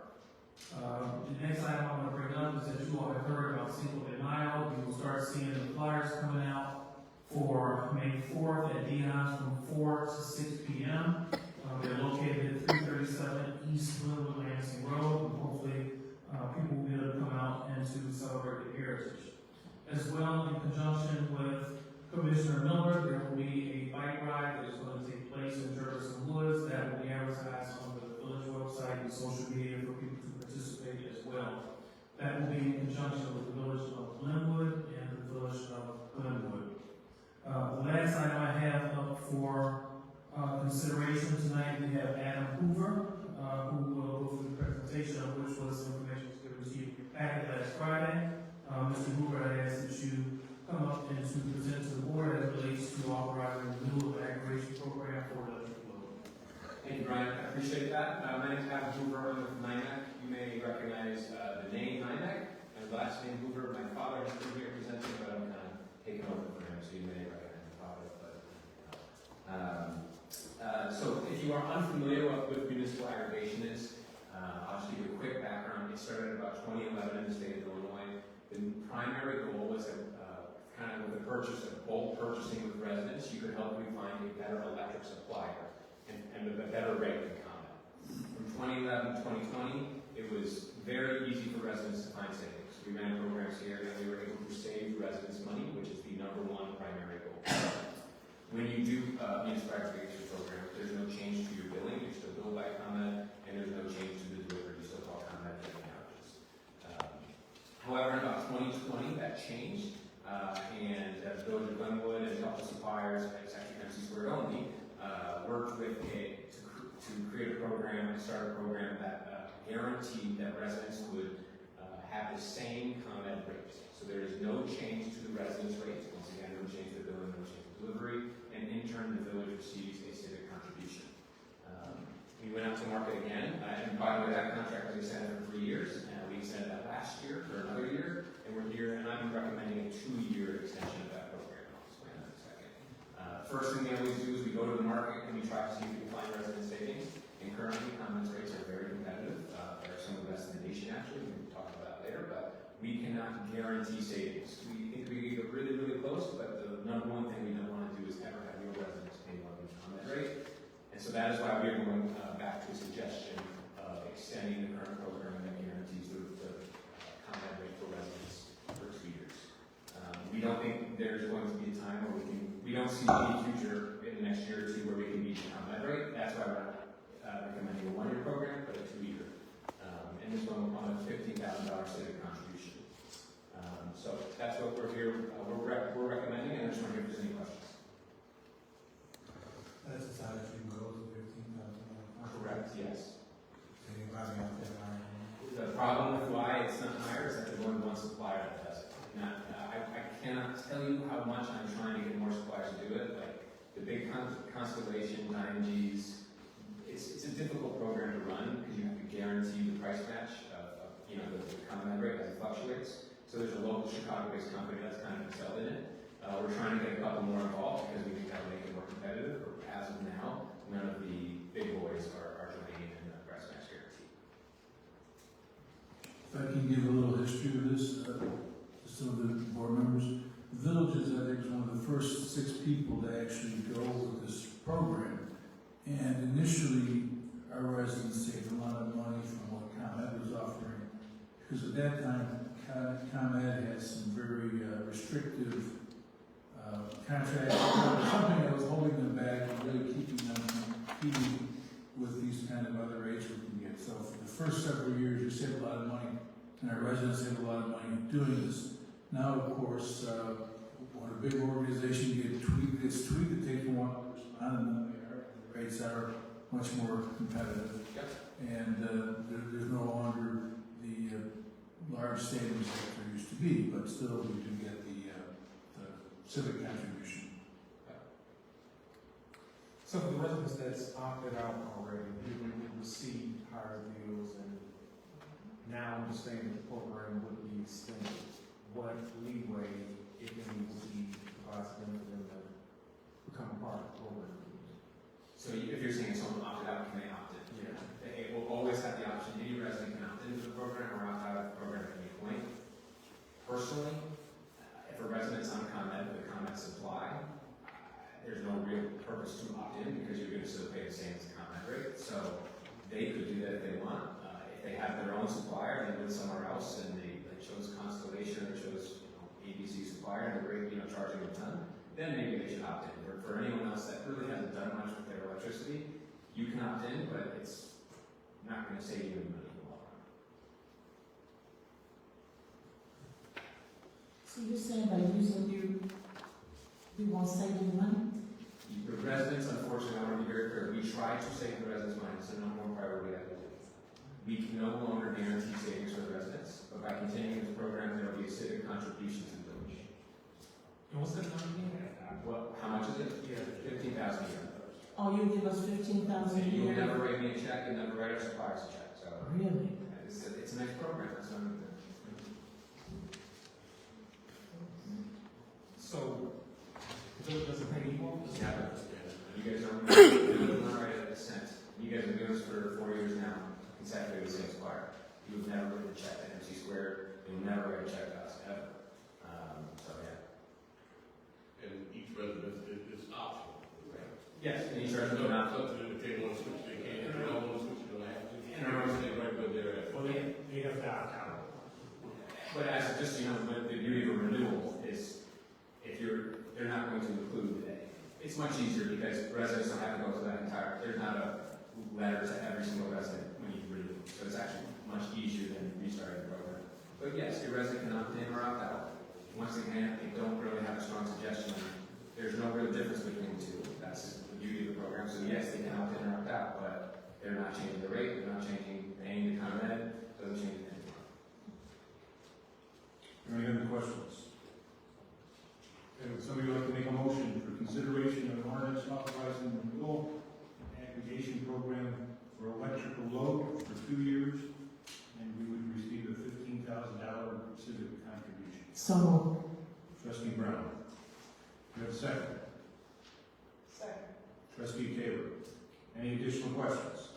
The next item I want to bring up is that you all have heard about Cinco de Mayo. You will start seeing the flyers coming out for May 4th at Dion's from 4 to 6 p.m. They're located at 337 East Glenwood Lansing Road, and hopefully people will be able to come out and to celebrate the heritage. As well, in conjunction with Commissioner Miller, there will be a bike ride that is going to take place in Jefferson Woods that will be advertised on the village website and social media for people to participate as well. That will be in conjunction with the village of Glenwood and the village of Glenwood. The last item I have up for consideration tonight, we have Adam Hoover, who will go through the presentation of which was information that was given to you back last Friday. Mr. Hoover, I ask that you come up and to present to the board as it relates to authorizing the renewal of the aggregation program for electric load. Thank you, Brian. I appreciate that. My name is Adam Hoover. I'm with NIMAC. You may recognize the name NIMAC. My last name Hoover. My father has been here presenting, but I'm kind of taking over for him, so you may recognize my father. So if you are unfamiliar with municipal aggregation is, I'll just give you a quick background. It started in about 2011 in the state of Illinois. The primary goal was that kind of with the purchase of bulk purchasing with residents, you could help them find a better electric supplier and with a better rate than ComEd. From 2011 to 2020, it was very easy for residents to find savings. We ran programs here and we were able to save residents money, which is the #1 primary goal. When you do municipal aggregation program, there's no change to your billing. You're still billed by ComEd, and there's no change to the delivery. You still call ComEd during outages. However, in about 2020, that changed. And the village of Glenwood and a couple of suppliers, it's actually MC Squared only, worked with to create a program and start a program that guaranteed that residents would have the same ComEd rate. So there is no change to the residence rate. Once again, no change to the billing, no change to delivery, and in turn, the village receives a civic contribution. We went out to market again, and by the way, that contract was extended for 3 years, and we extended that last year for another year, and we're here, and I'm recommending a 2-year extension of that program. I'll explain that in a second. First thing we always do is we go to the market and we try to see if we can find resident savings, and currently, commons rates are very competitive. They're some of the best in the nation, actually. We can talk about that later, but we cannot guarantee savings. We think we can get really, really close, but the number one thing we don't want to do is ever have your residents pay more than the common rate. And so that is why we are going back to a suggestion of extending the current program that guarantees the common rate for residents for 2 years. We don't think there's going to be a time where we don't see any future in the next year or two where we can meet the common rate. That's why we're recommending a 1-year program, but a 2-year. And this one will come with $15,000 civic contribution. So that's what we're here, we're recommending, and I just want to hear if there's any questions. That's the size you go to $15,000. Correct, yes. Anybody out there? The problem with why it's not higher is that there's only one supplier that does it. I cannot tell you how much I'm trying to get more suppliers to do it. Like the big Constellation, IMGs, it's a difficult program to run because you have to guarantee the price match of the common rate as it fluctuates. So there's a local Chicago-based company that's kind of excelled in it. We're trying to get a couple more involved because we think that will make it more competitive. But as of now, none of the big boys are joining in the price match guarantee. If I can give a little history of this, to some of the board members, Villages, I think, was one of the first 6 people to actually go with this program. And initially, our residents saved a lot of money from what ComEd was offering, because at that time, ComEd had some very restrictive contracts, something that was holding them back and really keeping them from competing with these kind of other rates we can get. So for the first several years, you saved a lot of money, and our residents saved a lot of money doing this. Now, of course, when a big organization gets tweaked, it takes a while to respond, and the rates are much more competitive. Yep. And there's no longer the large savings that there used to be, but still we do get the civic contribution. So for the residents that's opted out already, we received higher bills, and now understanding the program would be extended. What leeway, if any, would be provided for them to become a part of the program? So if you're saying someone opted out, can they opt in? Yeah. They will always have the option. Any resident can opt into the program or opt out of the program at any point. Personally, if a resident's on ComEd with a ComEd supply, there's no real purpose to opt in because you're going to still pay the same as the ComEd rate. So they could do that if they want. If they have their own supplier, they went somewhere else and they chose Constellation or chose ABC supplier and they're charging a ton, then maybe they should opt in. Or for anyone else that really hasn't done much with their electricity, you can opt in, but it's not going to save you any money in the long run. So you're saying by using we won't save you money? The residents, unfortunately, I want to be very clear, we try to save the residents money, so no more priority that we do. We can no longer guarantee savings for the residents, but by continuing this program, there will be a civic contribution to the village. And what's that number again? Well, how much is it? Yeah. $15,000 a year. Oh, you give us $15,000 a And you'll year? never write me a check, you'll never write our suppliers a check, so. Really? It's a nice program, that's what I'm doing. So, it doesn't pay equal? Yeah, but you guys don't write a cent. You guys have been doing this for 4 years now, consecutively with the same supplier. You've never written a check to MC Squared, you'll never write a check to us, ever. So, yeah. And each resident is optional. Yes, and each resident not not. something if they want to switch, they can. If they don't want to switch, they don't have to. And they right where they're at. Well, they have to opt out. But as just, the beauty of a renewal is if they're not going to include, it's much easier because residents don't have to go through that entire, there's not a letter to every single resident when you renew. So it's actually much easier than restarting the program. But yes, your resident can opt in or opt out. Once again, they don't really have a strong suggestion. There's no real difference between the two. That's the beauty of the program. So yes, they can opt in or opt out, but They're not changing the rate, they're not changing paying the ComEd, doesn't change anything. Any other questions? Okay, would somebody like to make a motion for consideration of an ordinance authorizing the renewal aggregation program for electrical load for 2 years, and we would receive a $15,000 civic contribution? So moved. Trustee Brown. Do you have a second? Second. Trustee Taylor. Any additional questions?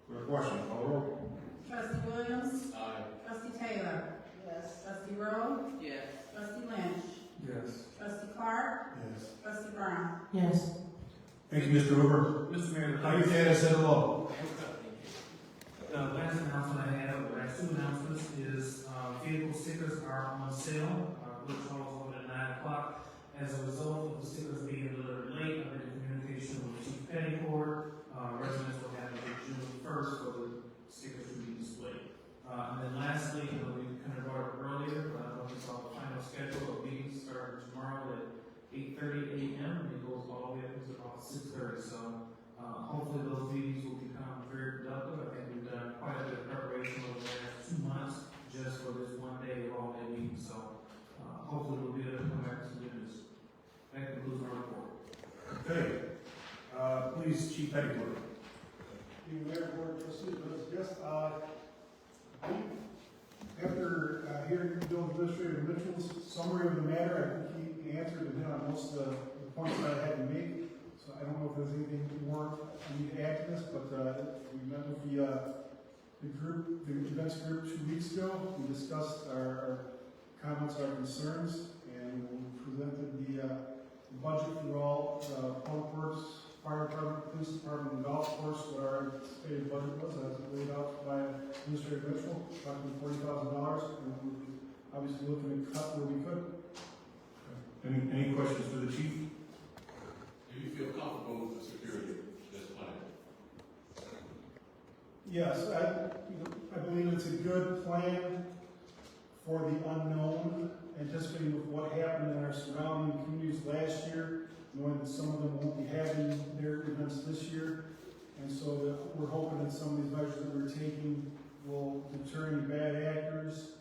For a question, call roll. Trustee Williams? Aye. Trustee Taylor? Yes. Trustee Rowe? Yes. Trustee Lynch? Yes. Trustee Clark? Yes. Trustee Brown? Yes. Thank you, Mr. Hoover. Mr. Mayor. How you dad said hello. The last announcement I have, the last 2 announcements is, vehicle stickers are on sale, which falls over at 9 o'clock. As a result of the stickers being delivered late, I've been in communication with Chief Pettycourt. Residents will have until June 1st for the stickers to be displayed. And then lastly, we kind of brought it up earlier, but I don't know if you saw the final schedule of meetings starting tomorrow at 8:30 a.m. and it goes all the way up to about 6:30. So hopefully those meetings will become very productive. I think we've done quite a bit of preparation over the last 2 months just for this one day of all day meeting. So hopefully we'll be able to come back to some good news. That concludes my report. Okay. Please, Chief Pettycourt. The Mayor, Board of Trustees, yes, after hearing Bill Administrator Mitchell's summary of the matter, I think he answered and hit on most of the points that I had to make. So I don't know if there's anything more I need to add to this, but we met with the group, the events group 2 weeks ago. We discussed our comments, our concerns, and we presented the budget for all public works, fire department, police department, and golf course, what our anticipated budget was, as laid out by Administrator Mitchell, approximately $40,000, and we're obviously looking to cut where we could. Any questions for the chief? Do you feel comfortable with the security of this plan? Yes, I believe it's a good plan for the unknown, anticipating with what happened in our surrounding communities last year, knowing that some of them won't be having their events this year. And so that we're hoping that some of these measures that we're taking will deter any bad actors,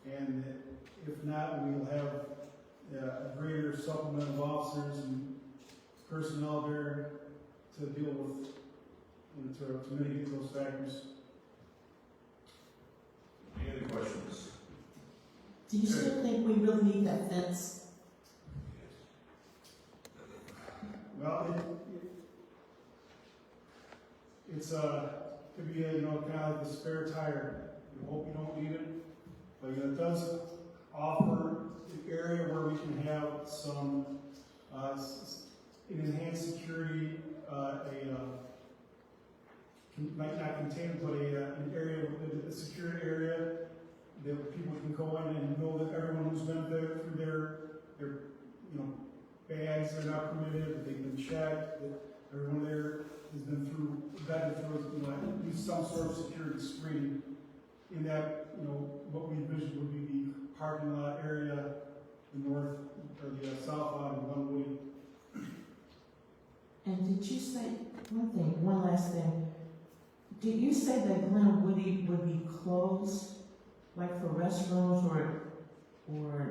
and that if not, we will have a greater supplement of officers and personnel there to deal with, to mitigate those factors. Any other questions? Do you still think we really need that fence? Well, it's could be a, kind of like a spare tire. We hope you don't need it, but it does offer an area where we can have some enhanced security, might not contain it, but an area, a secure area that people can go in and know that everyone who's been there through their bags are not permitted, that they've been checked, that everyone there has been vetted through, at least some sort of security screening. In that, what we envision would be the parking lot area, the north or the south out of Glenwood. And did you say, one last thing, did you say that Glenwood would be closed, like for restrooms or?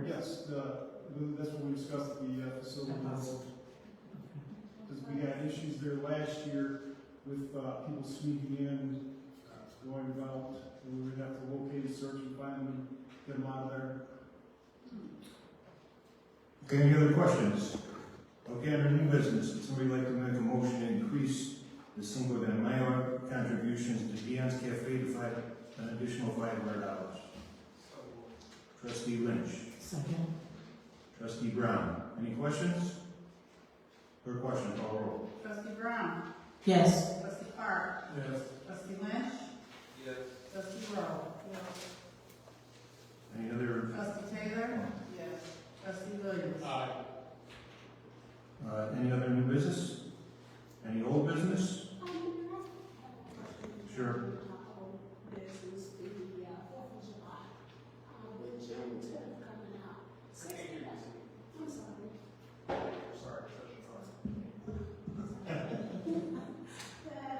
Yes, that's what we discussed at the facility level. Because we had issues there last year with people sneaking in, going about, and we would have to locate and search and find them and get them out of there. Okay, any other questions? Okay, under new business, would somebody like to make a motion to increase the Cinco de Mayo contributions to Dion's Cafe to an additional $500? Trustee Lynch. Second. Trustee Brown. Any questions? For a question, call roll. Trustee Brown? Yes. Trustee Clark? Yes. Trustee Lynch? Yes. Trustee Rowe? Any other? Trustee Taylor? Yes. Trustee Williams? Aye. Any other new business? Any old business? Sure. Business, the 4th of July, with Juneteenth coming out. I'm sorry. That,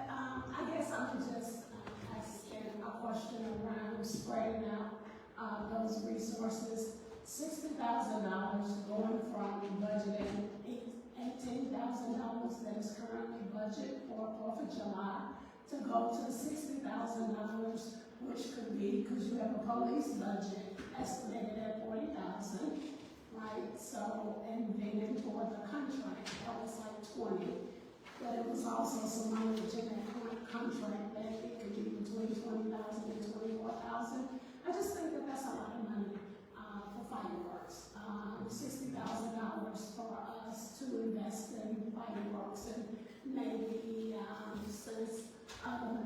of July to go to $60,000, which could be, because you have a police budget estimated at $40,000, right? So, and then for the contract, that was like 20. But it was also some language in that contract that it could be between 20,000 and 24,000. I just think that that's a lot of money for fireworks. $60,000 for us to invest in fireworks, and maybe since other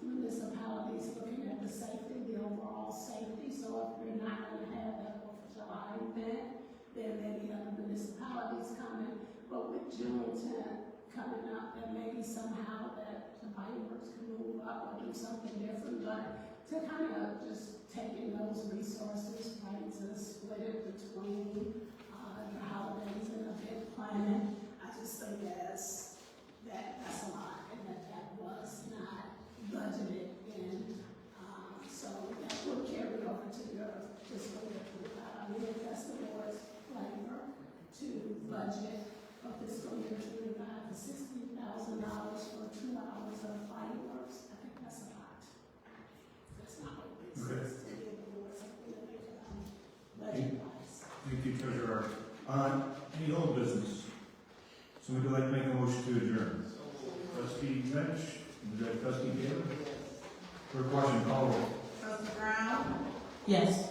municipalities looking at the safety, the overall safety. So if we're not going to have that 4th of July event, then maybe other municipalities coming. But with June 10th coming up, then maybe somehow that the fireworks can move up or do something different. But to kind of just taking those resources, right, to split it between the holidays and event planning, I just think that's a lot, and that was not budgeted in. So that will carry over to your fiscal year 25. I mean, if that's the board's flavor to budget for fiscal year 25 to $60,000 for 2 hours of fireworks, I think that's a lot. That's not what it is. To give the board something to make it budget-wise. Thank you, Treasurer. Any old business? Somebody would like to make a motion to adjourn? Trustee Lynch, Trustee Taylor? For question, call roll. Trustee Brown? Yes.